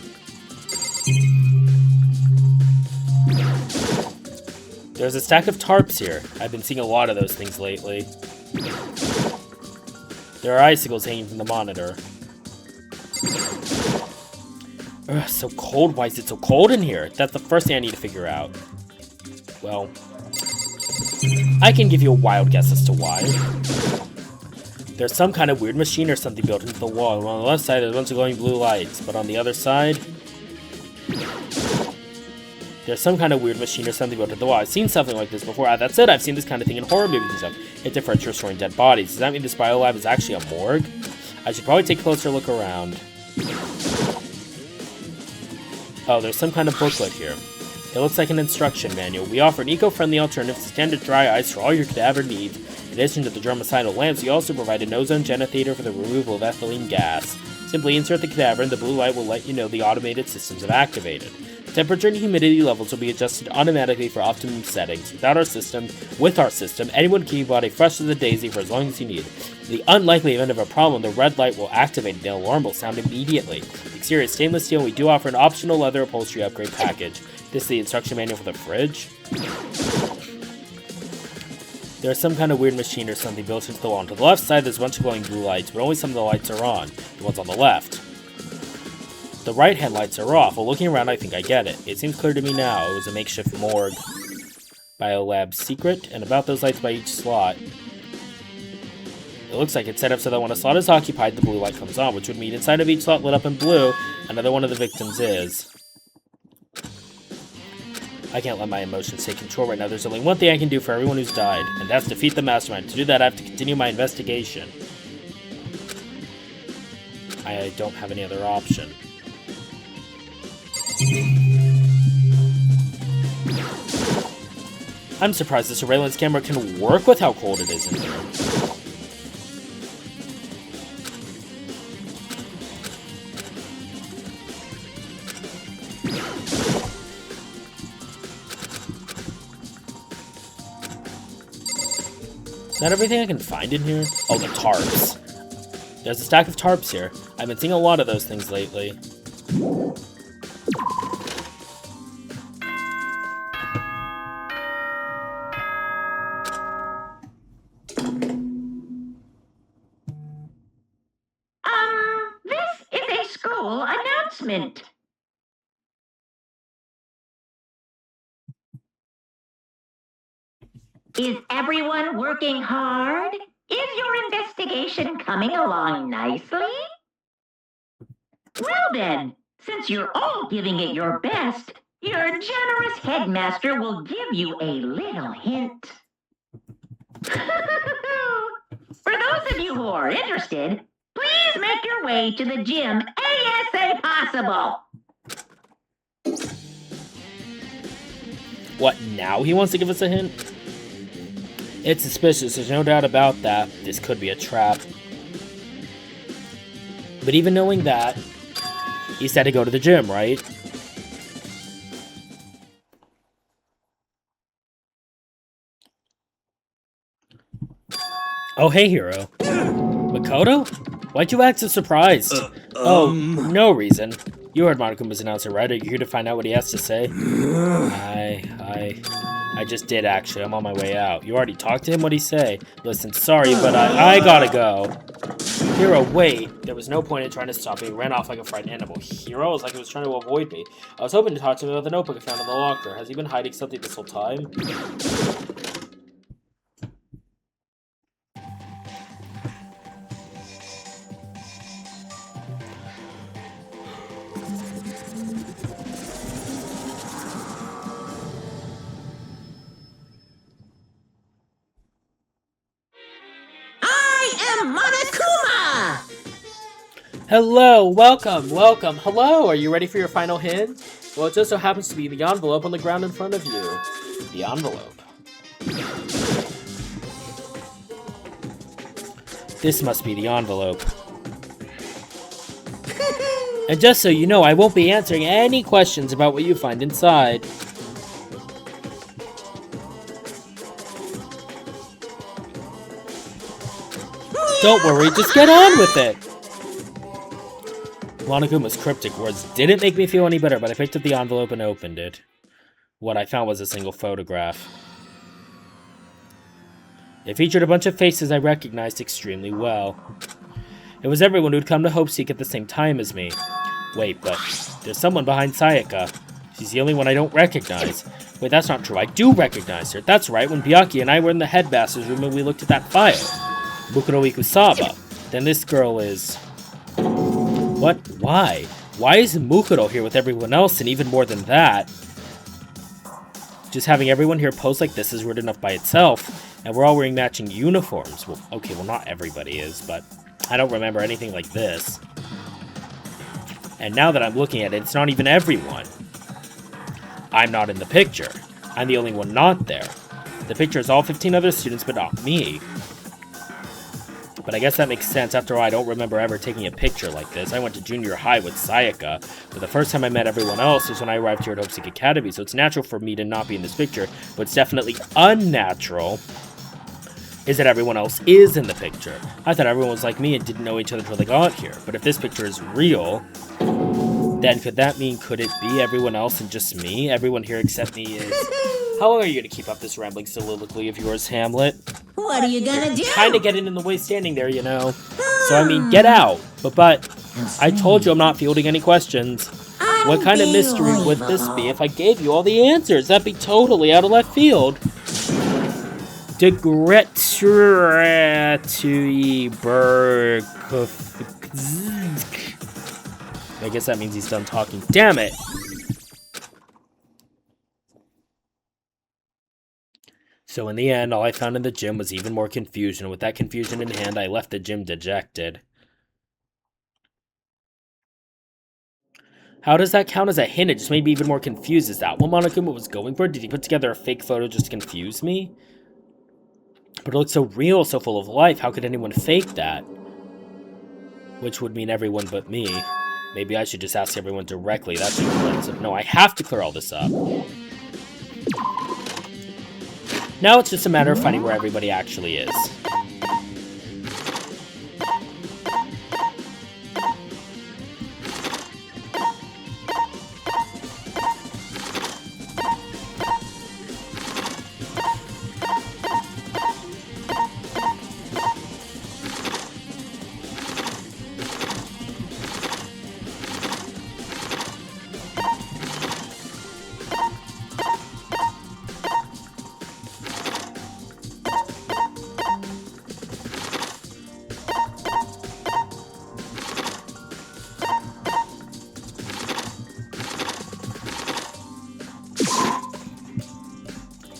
There's a stack of tarps here. I've been seeing a lot of those things lately. There are icicles hanging from the monitor. Ugh, so cold. Why is it so cold in here? That's the first thing I need to figure out. Well, I can give you a wild guess as to why. There's some kind of weird machine or something built into the wall, and on the left side there's a bunch of glowing blue lights, but on the other side... There's some kind of weird machine or something built into the wall. I've seen something like this before. That's it, I've seen this kind of thing in horror movies and stuff. It's different for restoring dead bodies. Does that mean this biolab is actually a morgue? I should probably take a closer look around. Oh, there's some kind of booklet here. It looks like an instruction manual. We offer an eco-friendly alternative to standard dry ice for all your cadaver needs. In addition to the germicidal lamps, we also provide an ozone generator for the removal of ethylene gas. Simply insert the cadaver and the blue light will let you know the automated systems have activated. Temperature and humidity levels will be adjusted automatically for optimum settings. With our system, anyone can keep your body fresh as a daisy for as long as you need. In the unlikely event of a problem, the red light will activate and the alarm will sound immediately. The exterior is stainless steel and we do offer an optional leather upholstery upgrade package. This is the instruction manual for the fridge. There's some kind of weird machine or something built into the wall. On to the left side, there's a bunch of glowing blue lights, but only some of the lights are on. The ones on the left. The right-hand lights are off. While looking around, I think I get it. It seems clear to me now. It was a makeshift morgue. Biolab secret, and about those lights by each slot. It looks like it's set up so that when a slot is occupied, the blue light comes on, which would mean inside of each slot lit up in blue, another one of the victims is. I can't let my emotions take control right now. There's only one thing I can do for everyone who's died, and that's defeat the mastermind. To do that, I have to continue my investigation. I don't have any other option. I'm surprised the surveillance camera can work with how cold it is in here. Is that everything I can find in here? Oh, the tarps. There's a stack of tarps here. I've been seeing a lot of those things lately. This is a school announcement. Is everyone working hard? Is your investigation coming along nicely? Well then, since you're all giving it your best, your generous headmaster will give you a little hint. For those of you who are interested, please make your way to the gym ASAP possible. What, now he wants to give us a hint? It's suspicious, there's no doubt about that. This could be a trap. But even knowing that, he said to go to the gym, right? Oh, hey, hero. Makoto? Why'd you act so surprised? No reason. You heard Monokuma's announcer, right? Are you here to find out what he has to say? I just did, actually. I'm on my way out. You already talked to him? What'd he say? Listen, sorry, but I gotta go. Hero, wait. There was no point in trying to stop me. He ran off like a frightened animal. Hero? It was like he was trying to avoid me. I was hoping to talk to him about the notebook I found in the locker. Has he been hiding something this whole time? Monokuma! Hello, welcome. Hello, are you ready for your final hint? Well, it just so happens to be the envelope on the ground in front of you. The envelope. This must be the envelope. And just so you know, I won't be answering any questions about what you find inside. Don't worry, just get on with it! Monokuma's cryptic words didn't make me feel any better, but I picked up the envelope and opened it. What I found was a single photograph. It featured a bunch of faces I recognized extremely well. It was everyone who'd come to Hope Seek at the same time as me. Wait, but there's someone behind Sayaka. She's the only one I don't recognize. Wait, that's not true. I do recognize her. That's right, when Byakuya and I were in the headmaster's room and we looked at that file. Mukuro Ikusaba. Then this girl is... What? Why? Why is Mukuro here with everyone else, and even more than that? Just having everyone here pose like this is weird enough by itself, and we're all wearing matching uniforms. Well, okay, well not everybody is, but I don't remember anything like this. And now that I'm looking at it, it's not even everyone. I'm not in the picture. I'm the only one not there. The picture is all 15 other students, but not me. But I guess that makes sense. After all, I don't remember ever taking a picture like this. I went to junior high with Sayaka, but the first time I met everyone else was when I arrived here at Hopeseek Academy, so it's natural for me to not be in this picture, but it's definitely unnatural is that everyone else is in the picture. I thought everyone was like me and didn't know each other until they got here, but if this picture is real, then could it be everyone else and just me? Everyone here except me is... How long are you going to keep up this rambling soliloquy of yours, Hamlet? What are you gonna do? Kinda getting in the way standing there, you know. So, I mean, get out. But, I told you I'm not fielding any questions. What kind of mystery would this be if I gave you all the answers? That'd be totally out of left field. I guess that means he's done talking. Damn it! So in the end, all I found in the gym was even more confusion. With that confusion in hand, I left the gym dejected. How does that count as a hint? It just made me even more confused. Is that what Monokuma was going for? Did he put together a fake photo just to confuse me? But it looks so real, so full of life. How could anyone fake that? Which would mean everyone but me. Maybe I should just ask everyone directly. That's expensive. No, I have to clear all this up. Now it's just a matter of finding where everybody actually is.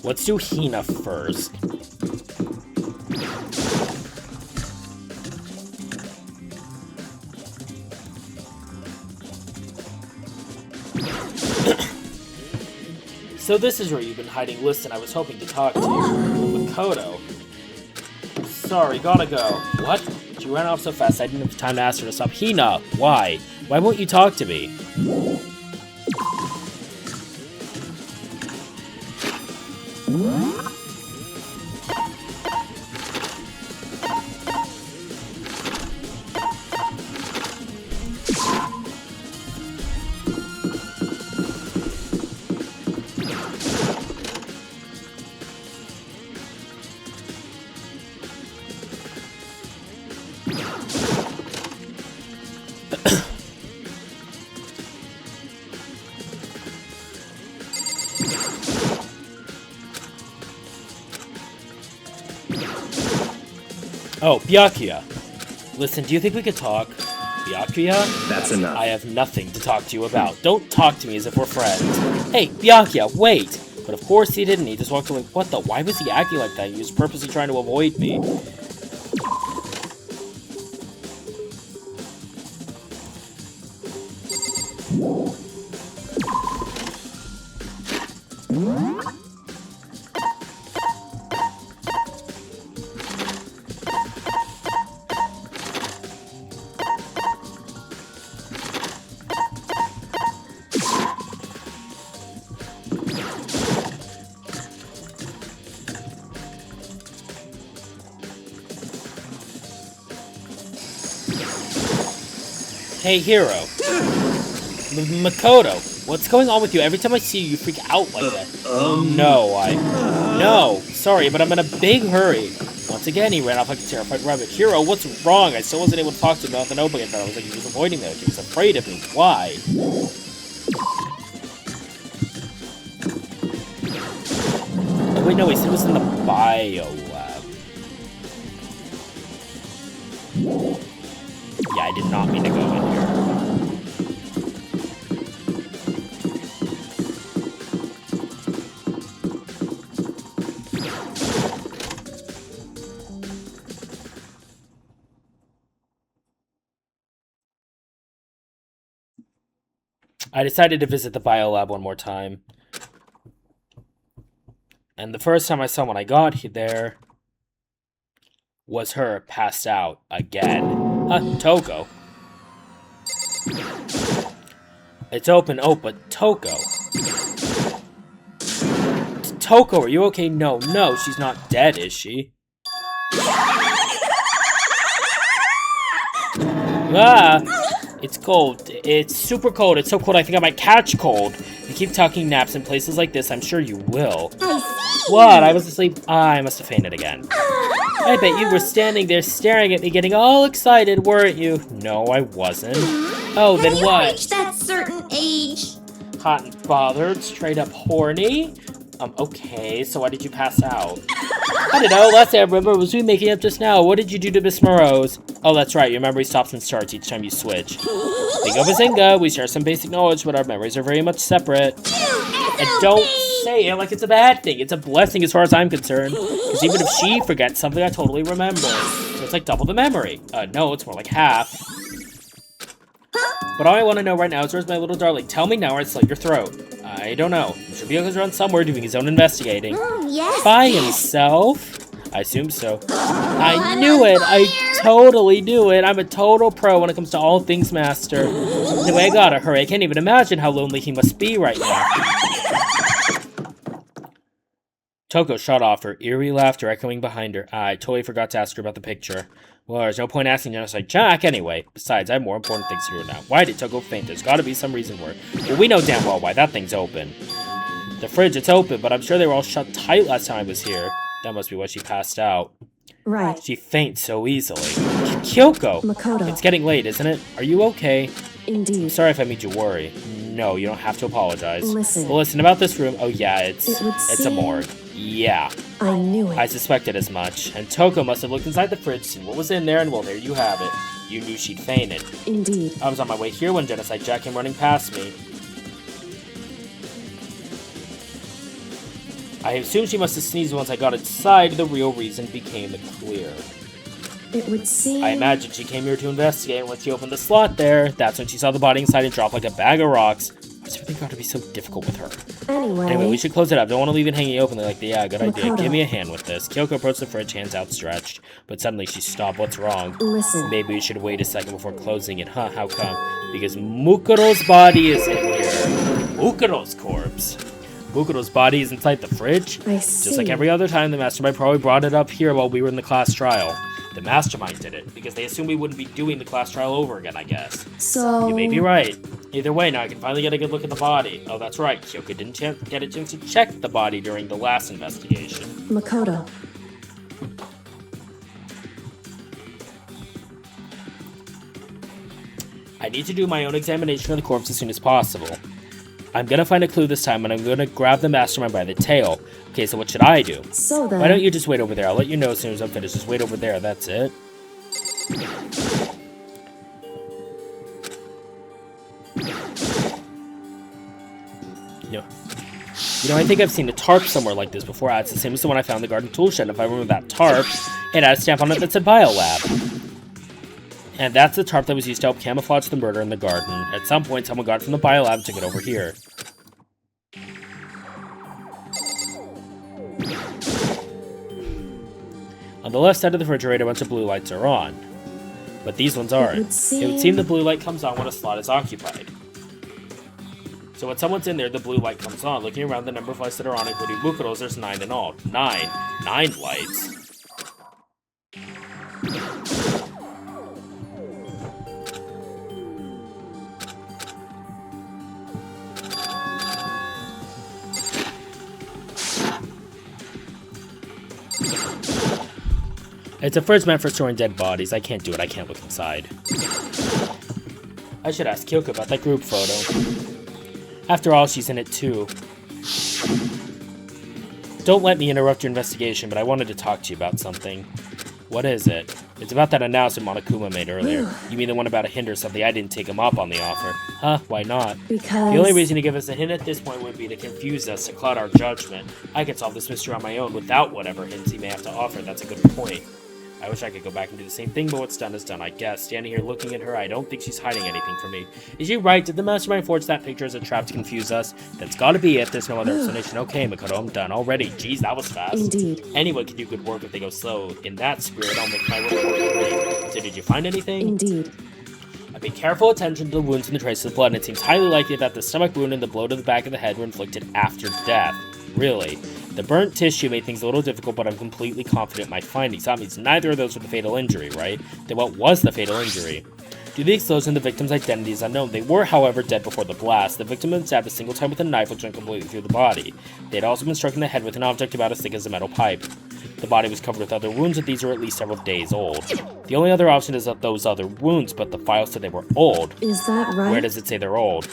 Let's do Hina first. So this is where you've been hiding. Listen, I was hoping to talk to you. Makoto. Sorry, gotta go. What? She ran off so fast I didn't have time to ask her to stop. Hina, why? Why won't you talk to me? Oh, Byakuya. Listen, do you think we could talk? Byakuya? That's enough. I have nothing to talk to you about. Don't talk to me as if we're friends. Hey, Byakuya, wait! But of course he didn't. He just walked away. What the? Why was he acting like that? He was purposely trying to avoid me. Hey, Hero. Makoto, what's going on with you? Every time I see you, you freak out like that. No, sorry, but I'm in a big hurry. Once again, he ran off like a terrified rabbit. Hero, what's wrong? I still wasn't able to talk to him about the notebook. I thought I was like he was avoiding me. Like he was afraid of me. Why? Oh, wait, no, he said it was in the bio lab. did not mean to go in here. I decided to visit the biolab one more time. And the first time I saw when I got there was her passed out again. Toko. It's open. Oh, but Toko. Toko, are you okay? No, she's not dead, is she? Ah! It's cold. It's super cold. It's so cold I think I might catch cold. If you keep taking naps in places like this, I'm sure you will. I see. What? I was asleep. I must have fainted again. I bet you were standing there staring at me getting all excited, weren't you? No, I wasn't. Oh, then You what? reached that certain age. Hot and bothered, straight up horny? Okay, so why did you pass out? I don't know, last thing I remember was we making up just now. What did you do to Miss Morose? Oh, that's right, your memory stops and starts each time you switch. Bingo Bazinga, we share some basic knowledge, but our memories are very much separate. And don't say it like it's a bad thing. It's a blessing as far as I'm concerned. Because even if she forgets something, I totally remember. So it's like double the memory. No, it's more like half. But all I want to know right now is where's my little darling? Tell me now or I slit your throat. I don't know. I'm sure Bioka's around somewhere doing his own investigating. Yes. By himself? I assume so. I knew it! I totally knew it! I'm a total pro when it comes to all things master. Anyway, I gotta hurry. I can't even imagine how lonely he must be right now. Toko shut off, her eerie laughter echoing behind her. I totally forgot to ask her about the picture. Well, there's no point asking just like Jack anyway. Besides, I have more important things to do now. Why did Toko faint? There's gotta be some reason for it. Well, we know damn well why. That thing's open. The fridge, it's open, but I'm sure they were all shut tight last time I was here. That must be why she passed out. Right. She faints so easily. Kyoko! Makoto. It's getting late, isn't it? Are you okay? I'm Indeed. sorry if I made you worry. No, you don't have to apologize. Listen. Well, listen, about this room. Oh, yeah, it's It would a seem- morgue. Yeah. I knew it. I suspected as much, and Toko must have looked inside the fridge, seen what was in there, and well, there you have it. You knew she'd fainted. Indeed. I was on my way here when Genocide Jack came running past me. I assumed she must have sneezed once I got inside. The real reason became clear. It would seem... I imagine she came here to investigate, and once she opened the slot there, that's when she saw the body inside and dropped like a bag of rocks. Why's everything got to be so difficult with her? Anyway, we should close it up. Don't want to leave it hanging openly like the, yeah, good idea. Makoto. Give me a hand with this. Kyoko approached the fridge, hands outstretched. But suddenly she stopped. What's wrong? Listen. Maybe we should wait a second before closing it. Huh, how come? Because Mukuro's body is in here. Mukuro's corpse. Mukuro's body is inside the fridge? I see. Just like every other time, the mastermind probably brought it up here while we were in the class trial. The mastermind did it, because they assumed we wouldn't be doing the class trial over again, I guess. So... You may be right. Either way, now I can finally get a good look at the body. Oh, that's right. Kyoko didn't get a chance to check the body during the last investigation. Makoto. I need to do my own examination of the corpse as soon as possible. I'm gonna find a clue this time, and I'm gonna grab the mastermind by the tail. Okay, so what should I do? So then... Why don't you just wait over there? I'll let you know as soon as I'm finished. Just wait over there, that's it. You know, I think I've seen a tarp somewhere like this before. It's the same as the one I found in the garden tool shed. If I remember that tarp, it had a stamp on it that said Biolab. And that's the tarp that was used to help camouflage the murder in the garden. At some point, someone got it from the Biolab and took it over here. On the left side of the refrigerator, a bunch of blue lights are on. But these ones aren't. It would seem the blue light comes on when a slot is occupied. So when someone's in there, the blue light comes on. Looking around the number of lights that are on, including Mukuro's, there's 9 in all. 9. 9 lights. It's a fridge meant for storing dead bodies. I can't do it. I can't look inside. I should ask Kyoko about that group photo. After all, she's in it too. Don't let me interrupt your investigation, but I wanted to talk to you about something. What is it? It's about that announcement Monokuma made earlier. You mean the one about a hint or something? I didn't take him up on the offer. Huh? Why not? Because... The only reason to give us a hint at this point would be to confuse us, to cloud our judgment. I can solve this mystery on my own without whatever hints he may have to offer. That's a good point. I wish I could go back and do the same thing, but what's done is done, I guess. Standing here looking at her, I don't think she's hiding anything from me. Is she right? Did the mastermind forge that picture as a trap to confuse us? That's gotta be it. There's no other explanation. Okay, Makoto, I'm done already. Jeez, that was fast. Indeed. Anyone can do good work if they go slow. In that spirit, I'll make my report great. So did you find anything? Indeed. I paid careful attention to the wounds and the traces of blood, and it seems highly likely that the stomach wound and the blow to the back of the head were inflicted after death. Really? The burnt tissue made things a little difficult, but I'm completely confident in my findings. That means neither of those were the fatal injury, right? Then what was the fatal injury? Due to the explosion, the victim's identity is unknown. They were, however, dead before the blast. The victim had been stabbed a single time with a knife, which went completely through the body. They had also been struck in the head with an object about as thick as a metal pipe. The body was covered with other wounds, and these are at least several days old. The only other option is that those other wounds, but the file said they were old. Is that right? Where does it say they're old?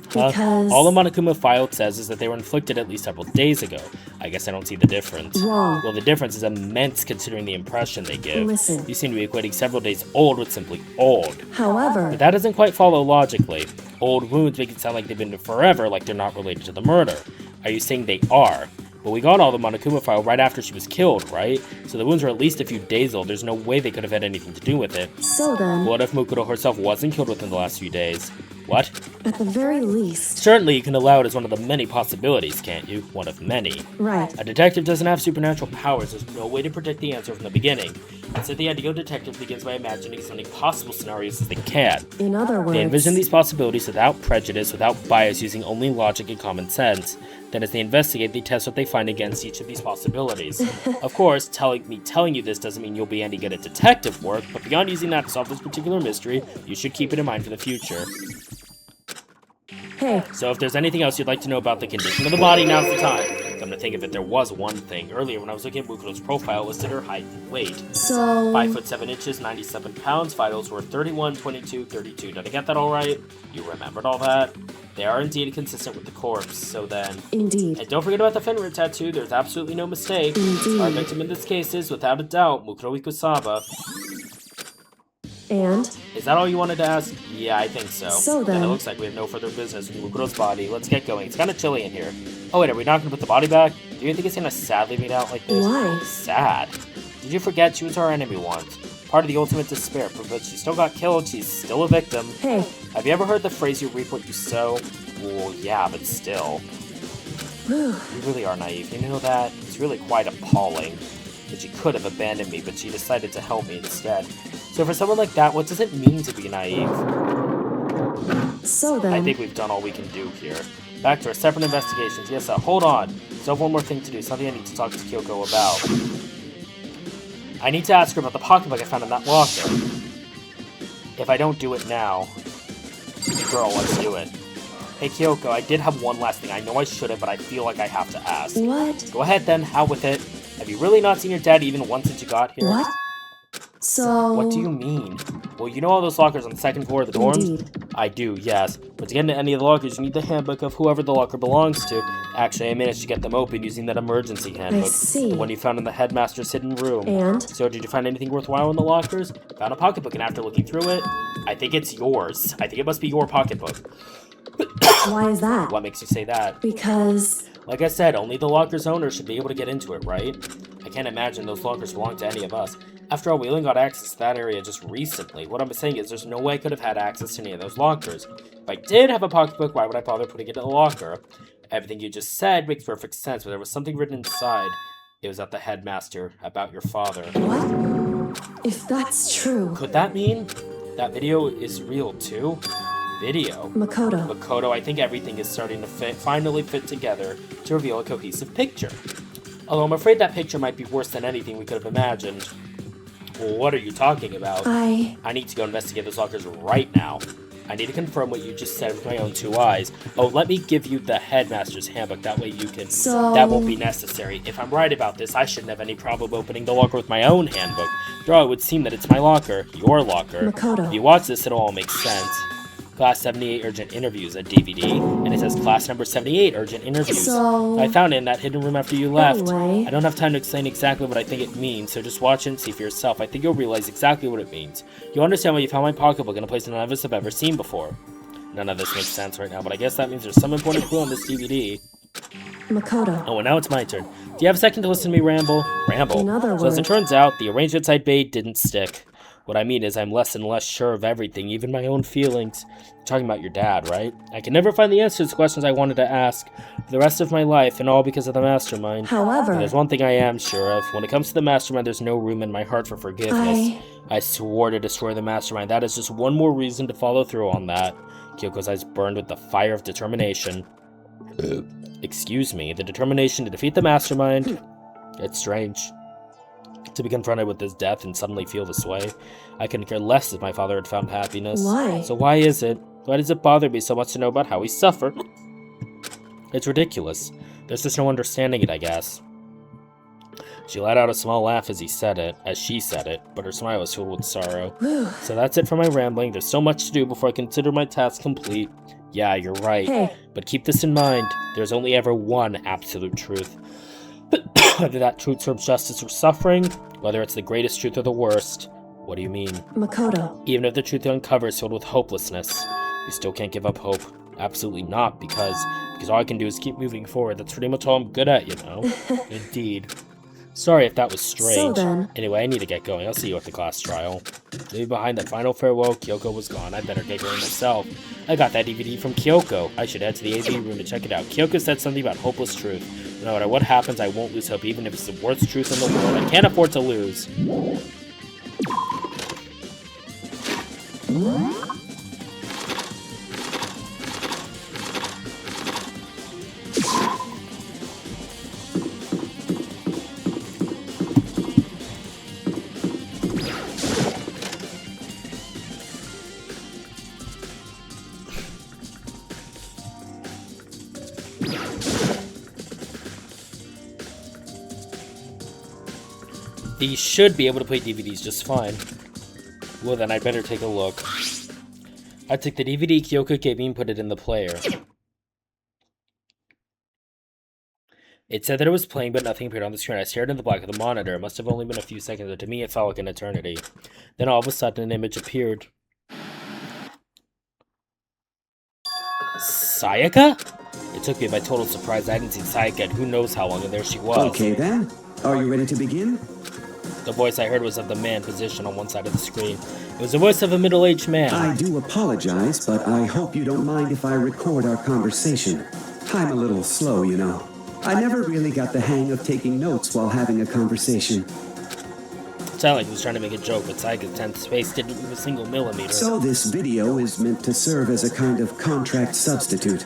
Because... all the Monokuma file says is that they were inflicted at least several days ago. I guess I don't see the difference. Wrong. Well, the difference is immense considering the impression they give. Listen. You seem to be equating several days old with simply old. However... But that doesn't quite follow logically. Old wounds make it sound like they've been forever, like they're not related to the murder. Are you saying they are? But we got all the Monokuma file right after she was killed, right? So the wounds were at least a few days old. There's no way they could have had anything to do with it. So then... what if Mukoto herself wasn't killed within the last few days? What? At the very least... Certainly you can allow it as one of the many possibilities, can't you? One of many. Right. A detective doesn't have supernatural powers. There's no way to predict the answer from the beginning. Instead, the ideal detective begins by imagining as many possible scenarios as they can. In other words... they envision these possibilities without prejudice, without bias, using only logic and common sense. Then as they investigate, they test what they find against each of these possibilities. Of course, telling you this doesn't mean you'll be any good at detective work, but beyond using that to solve this particular mystery, you should keep it in mind for the future. Hey. So if there's anything else you'd like to know about the condition of the body, now's the time. Come to think of it, there was one thing. Earlier, when I was looking at Mukoto's profile, it listed her height and weight. So... 5 foot 7 inches, 97 pounds, vitals were 31, 22, 32. Did I get that all right? You remembered all that? They are indeed consistent with the corpse, so then... Indeed. And don't forget about the Fenrir tattoo, there's absolutely no mistake. Indeed. Our victim in this case is, without a doubt, Mukoto Ikusaba. And? Is that all you wanted to ask? Yeah, I think so. So then... it looks like we have no further business with Mukoto's body. Let's get going. It's kind of chilly in here. Oh wait, are we not going to put the body back? Do you think it's going to sadly meet out like this? Why? Sad. Did you forget she was our enemy once? Part of the ultimate despair, but she still got killed, she's still a victim. Hey. Have you ever heard the phrase, you reap what you sow? Well, yeah, but still. You really are naive, you know that? It's really quite appalling. That she could have abandoned me, but she decided to help me instead. So for someone like that, what does it mean to be naive? So then... I think we've done all we can do here. Back to our separate investigations. Yes, hold on. Still have one more thing to do, something I need to talk to Kyoko about. I need to ask her about the pocketbook I found in that locker. If I don't do it now... Girl, let's do it. Hey Kyoko, I did have one last thing. I know I shouldn't, but I feel like I have to ask. What? Go ahead then, out with it. Have you really not seen your dad even once since you got here? What? So... What do you mean? Well, you know all those lockers on the second floor of the dorms? Indeed. I do, yes. But to get into any of the lockers, you need the handbook of whoever the locker belongs to. Actually, I managed to get them open using that emergency handbook. I see. The one you found in the headmaster's hidden room. And? So, did you find anything worthwhile in the lockers? Found a pocketbook, and after looking through it, I think it's yours. I think it must be your pocketbook. Why is that? What makes you say that? Because... Like I said, only the locker's owner should be able to get into it, right? I can't imagine those lockers belong to any of us. After all, we only got access to that area just recently. What I'm saying is there's no way I could have had access to any of those lockers. If I did have a pocketbook, why would I bother putting it in a locker? Everything you just said makes perfect sense, but there was something written inside. It was at the headmaster, about your father. What? If that's true... Could that mean that video is real too? Video? Makoto, I think everything is starting to finally fit together to reveal a cohesive picture. Although I'm afraid that picture might be worse than anything we could have imagined. Well, what are you talking about? I need to go investigate those lockers right now. I need to confirm what you just said with my own two eyes. Oh, let me give you the headmaster's handbook, that way you can... That won't be necessary. If I'm right about this, I shouldn't have any problem opening the locker with my own handbook. Though it would seem that it's my locker, your locker. Makoto. If you watch this, it'll all make sense. Class 78 Urgent Interviews, a DVD, and it says class number 78, urgent interviews. So... I found it in that hidden room after you left. Anyway. I don't have time to explain exactly what I think it means, so just watch it and see for yourself. I think you'll realize exactly what it means. You'll understand why you found my pocketbook in a place none of us have ever seen before. None of this makes sense right now, but I guess that means there's some important clue on this DVD. Makoto. Oh, and now it's my turn. Do you have a second to listen to me ramble? Ramble? In other So as it words- turns out, the arrangements I'd made didn't stick. What I mean is I'm less and less sure of everything, even my own feelings. You're talking about your dad, right? I can never find the answers to questions I wanted to ask for the rest of my life, and all because of the mastermind. However... But there's one thing I am sure of. When it comes to the mastermind, there's no room in my heart for forgiveness. I swore to destroy the mastermind. That is just one more reason to follow through on that. Kyoko's eyes burned with the fire of determination. Excuse me, the determination to defeat the mastermind? It's strange to be confronted with this death and suddenly feel this way. I couldn't care less if my father had found happiness. Why? So why is it? Why does it bother me so much to know about how he suffered? It's ridiculous. There's just no understanding it, I guess. She let out a small laugh as she said it, but her smile was filled with sorrow. So that's it for my rambling. There's so much to do before I consider my task complete. Yeah, you're right. Hey. But keep this in mind. There's only ever one absolute truth. Whether that truth serves justice or suffering, whether it's the greatest truth or the worst. What do you mean? Makoto. Even if the truth you uncover is filled with hopelessness, you still can't give up hope. Absolutely not, because all I can do is keep moving forward. That's pretty much all I'm good at, you know? Indeed. Sorry if that was strange. So then... Anyway, I need to get going. I'll see you at the class trial. Leaving behind that final farewell, Kyoko was gone. I better get going myself. I got that DVD from Kyoko. I should head to the AV room to check it out. Kyoko said something about hopeless truth. No matter what happens, I won't lose hope, even if it's the worst truth in the world. I can't afford to lose. These should be able to play DVDs just fine. Well then, I'd better take a look. I took the DVD Kyoko gave me and put it in the player. It said that it was playing, but nothing appeared on the screen. I stared in the black of the monitor. It must have only been a few seconds, but to me it felt like an eternity. Then all of a sudden, an image appeared. Sayaka? It took me by total surprise. I hadn't seen Sayaka in who knows how long, and there she was. Okay then, are you ready to begin? The voice I heard was of the man positioned on one side of the screen. It was the voice of a middle-aged man. I do apologize, but I hope you don't mind if I record our conversation. I'm a little slow, you know. I never really got the hang of taking notes while having a conversation. It sounded like he was trying to make a joke, but Sayaka's tense face didn't move a single millimeter. So this video is meant to serve as a kind of contract substitute.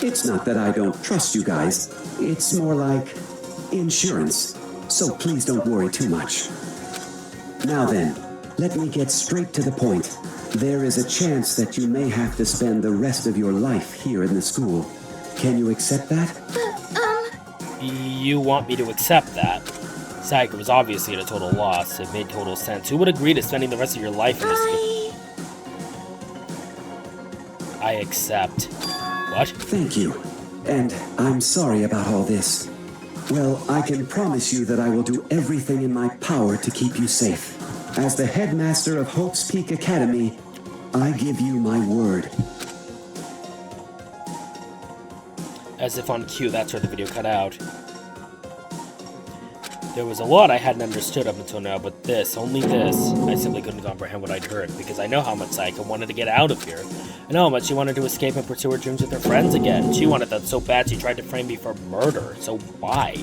It's not that I don't trust you guys. It's more like insurance. So please don't worry too much. Now then, let me get straight to the point. There is a chance that you may have to spend the rest of your life here in the school. Can you accept that? You want me to accept that? Sayaka was obviously at a total loss. It made total sense. Who would agree to spending the rest of your life in this school? I accept. What? Thank you. And I'm sorry about all this. Well, I can promise you that I will do everything in my power to keep you safe. As the headmaster of Hope's Peak Academy, I give you my word. As if on cue, that's where the video cut out. There was a lot I hadn't understood up until now, but this, only this, I simply couldn't comprehend what I'd heard, because I know how much Sayaka wanted to get out of here. I know how much she wanted to escape and pursue her dreams with her friends again. She wanted that so bad she tried to frame me for murder. So why?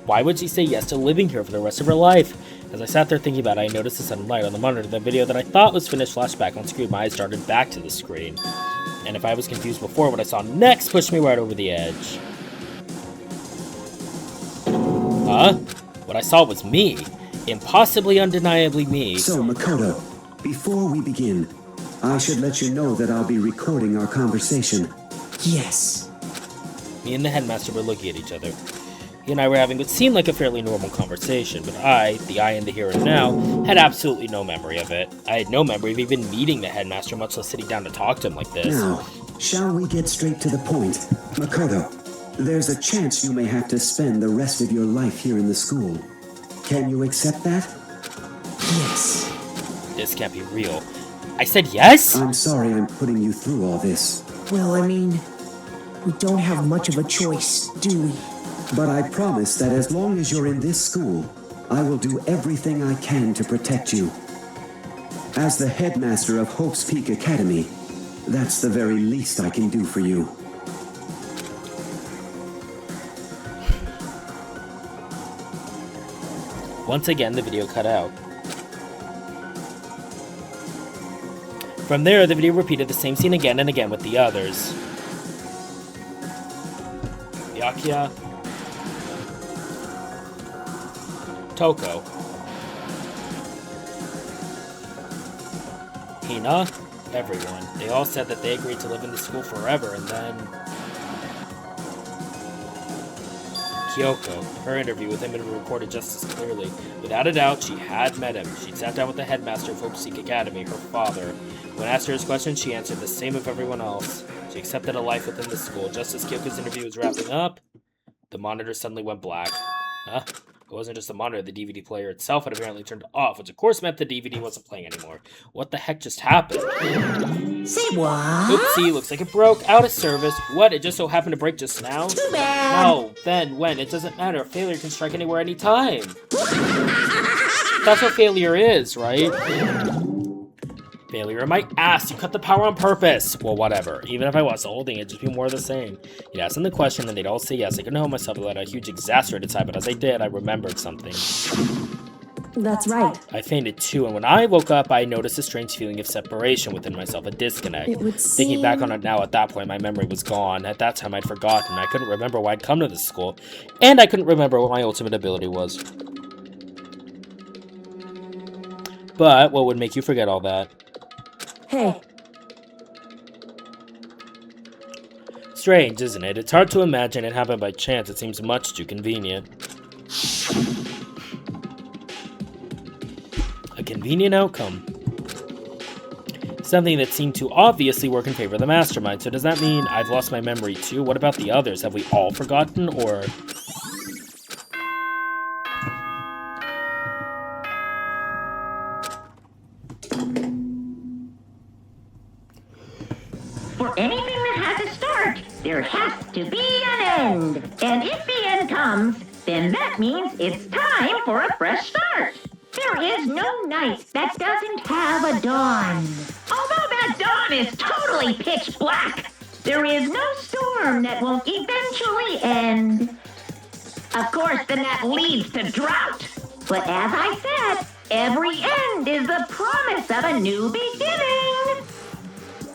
Why would she say yes to living here for the rest of her life? As I sat there thinking about it, I noticed a sudden light on the monitor. The video that I thought was finished flashed back on screen. My eyes darted back to the screen. And if I was confused before, what I saw next pushed me right over the edge. Huh? What I saw was me. Impossibly, undeniably me. So, Makoto, before we begin, I should let you know that I'll be recording our conversation. Yes. Me and the headmaster were looking at each other. He and I were having what seemed like a fairly normal conversation, but the I in the here and now, had absolutely no memory of it. I had no memory of even meeting the headmaster, much less sitting down to talk to him like this. Now, Shall we get straight to the point? Makoto, there's a chance you may have to spend the rest of your life here in the school. Can you accept that? Yes. This can't be real. I said yes? I'm sorry I'm putting you through all this. Well, I mean, we don't have much of a choice, do we? But I promise that as long as you're in this school, I will do everything I can to protect you. As the headmaster of Hope's Peak Academy, that's the very least I can do for you. Once again, the video cut out. From there, the video repeated the same scene again and again with the others. Byakuya, Toko, Hina, everyone. They all said that they agreed to live in the school forever, and then Kyoko, her interview with him had been recorded just as clearly. Without a doubt, she had met him. She'd sat down with the headmaster of Hope's Peak Academy, her father. When asked her his question, she answered the same of everyone else. She accepted a life within the school. Just as Kyoko's interview was wrapping up, the monitor suddenly went black. Huh? It wasn't just the monitor, the DVD player itself had apparently turned off, which of course meant the DVD wasn't playing anymore. What the heck just happened? Say what? Oopsie, looks like it broke. Out of service. What? It just so happened to break just now? Too bad. No, then, when? It doesn't matter. Failure can strike anywhere, anytime. That's what failure is, right? Failure in my ass. You cut the power on purpose. Well, whatever. Even if I was holding it, just be more of the same. You'd ask them the question and they'd all say yes. I couldn't help myself without a huge exasperated sigh, but as I did, I remembered something. That's right. I fainted too, and when I woke up, I noticed a strange feeling of separation within myself, a disconnect. It would Thinking back on it now, at that point, my memory was gone. At that time, I'd forgotten. I couldn't remember why I'd come to this school, and I couldn't remember what my ultimate ability was. But what would make you forget all that? Hey, Strange, isn't it? It's hard to imagine it happened by chance. It seems much too convenient. A convenient outcome. Something that seemed to obviously work in favor of the mastermind. So does that mean I've lost my memory too? What about the others? Have we all forgotten, or... For anything that has a start, there has to be an end. And if the end comes, then that means it's time for a fresh start. There is no night that doesn't have a dawn. Although that dawn is totally pitch black, there is no storm that won't eventually end. Of course, then that leads to drought. But as I said, every end is the promise of a new beginning.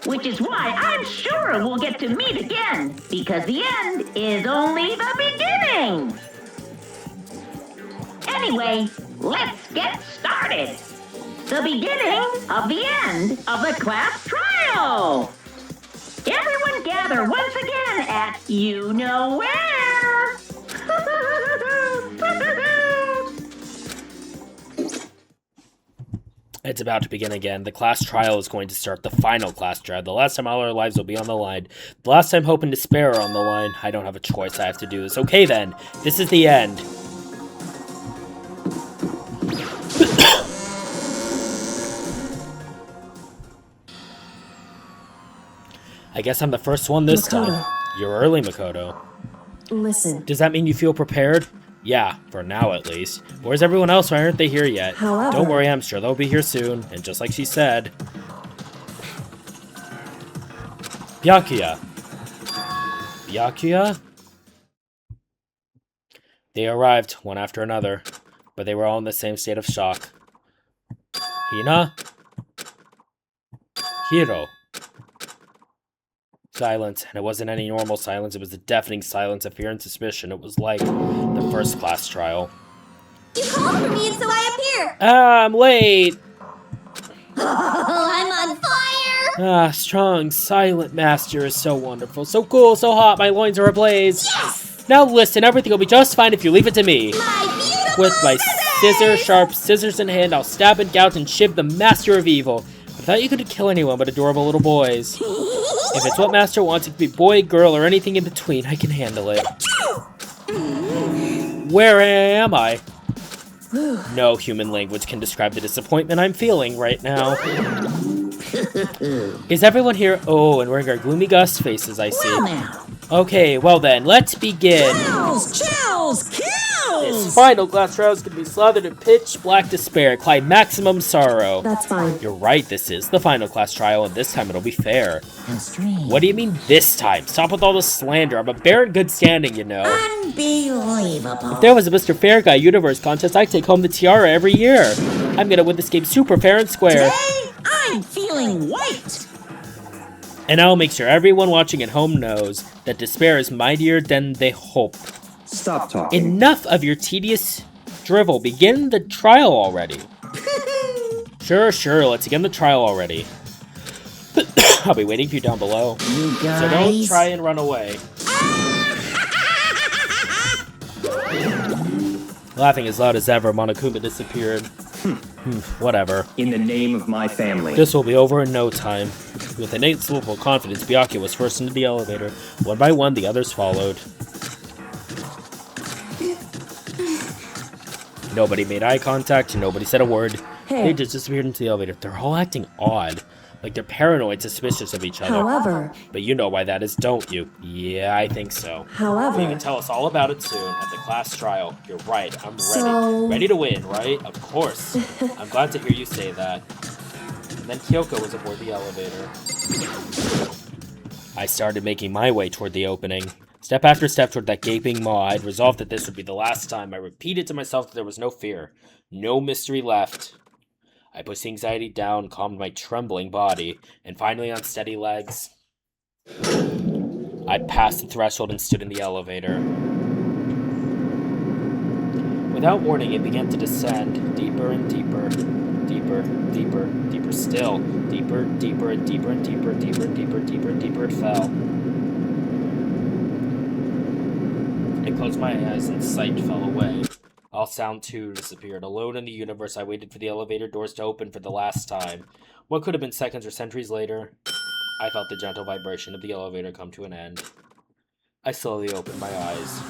Which is why I'm sure we'll get to meet again, because the end is only the beginning. Anyway, let's get started. The beginning of the end of the class trial. Everyone gather once again at you know where. It's about to begin again. The class trial is going to start. The final class trial. The last time all our lives will be on the line. The last time hope and despair are on the line. I don't have a choice. I have to do this. Okay then. This is the end. I guess I'm the first one this time. You're early, Makoto. listen. Does that mean you feel prepared? Yeah, for now at least. Where's everyone else? Why aren't they here yet? However... Don't worry, I'm sure they'll be here soon. And just like she said... Byakuya. Byakuya? They arrived, one after another, but they were all in the same state of shock. Hina? Hiro. Silence, and it wasn't any normal silence, it was a deafening silence of fear and suspicion. It was like the first class trial. You called for me and so I appear. Ah, I'm late! I'm on fire. Ah, strong, silent master is so wonderful, so cool, so hot, my loins are ablaze. Yes! Now listen, everything will be just fine if you leave it to me. My beautiful With my sharp scissors in hand, I'll stab and gouge and shiv the master of evil. I thought you couldn't kill anyone but adorable little boys. If it's what Master wants, it could be boy, girl, or anything in between. I can handle it. Where am I? No human language can describe the disappointment I'm feeling right now. Is everyone here? Oh, and wearing our gloomy gust faces, I see. Well now. Okay, well then, let's begin. Chills, This final class trial is going to be slathered in pitch black despair, maximum sorrow. That's fine. You're right, this is the final class trial, and this time it'll be fair. How strange. What do you mean this time? Stop with all the slander. I'm a bear in good standing, you know. Unbelievable. If there was a Mr. Fair Guy Universe contest, I'd take home the tiara every year. I'm gonna win this game super fair and square. Today, I'm feeling white. And I'll make sure everyone watching at home knows that despair is mightier than they hope. Stop talking. Enough of your tedious drivel. Begin the trial already. Sure, let's begin the trial already. I'll be waiting for you down below. You guys. So don't try and run away. Laughing as loud as ever, Monokuma disappeared. Whatever. In the name of my family. This will be over in no time. With inexplicable confidence, Byakuya was first into the elevator. One by one, the others followed. Nobody made eye contact, nobody said a word. Hey. They just disappeared into the elevator. They're all acting odd. Like they're paranoid, suspicious of each other. However, But you know why that is, don't you? Yeah, I think so. You however, can tell us all about it soon at the class trial. You're right, I'm ready. So- Ready to win, right? Of course. I'm glad to hear you say that. And then Kyoko was aboard the elevator. I started making my way toward the opening. Step after step toward that gaping maw, I'd resolved that this would be the last time. I repeated to myself that there was no fear, no mystery left. I pushed the anxiety down, calmed my trembling body, and finally on steady legs, I passed the threshold and stood in the elevator. Without warning, it began to descend, deeper and deeper, deeper still, deeper and deeper and deeper and deeper and deeper it fell. I closed my eyes and sight fell away. All sound too disappeared. Alone in the universe, I waited for the elevator doors to open for the last time. What could have been seconds or centuries later? I felt the gentle vibration of the elevator come to an end. I slowly opened my eyes.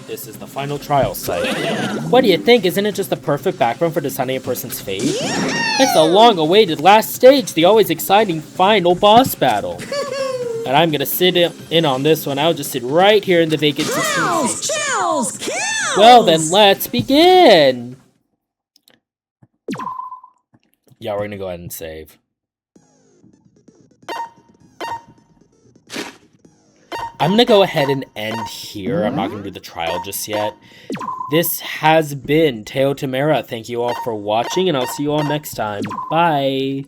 This is the final trial site. What do you think? Isn't it just the perfect background for deciding a person's fate? It's the long-awaited last stage, the always exciting final boss battle. And I'm gonna sit in on this one. I'll just sit right here in the vacant seat. Chills. Well then, let's begin! Yeah, we're gonna go ahead and save. I'm gonna go ahead and end here. I'm not gonna do the trial just yet. This has been Teo Tamara. Thank you all for watching, and I'll see you all next time. Bye!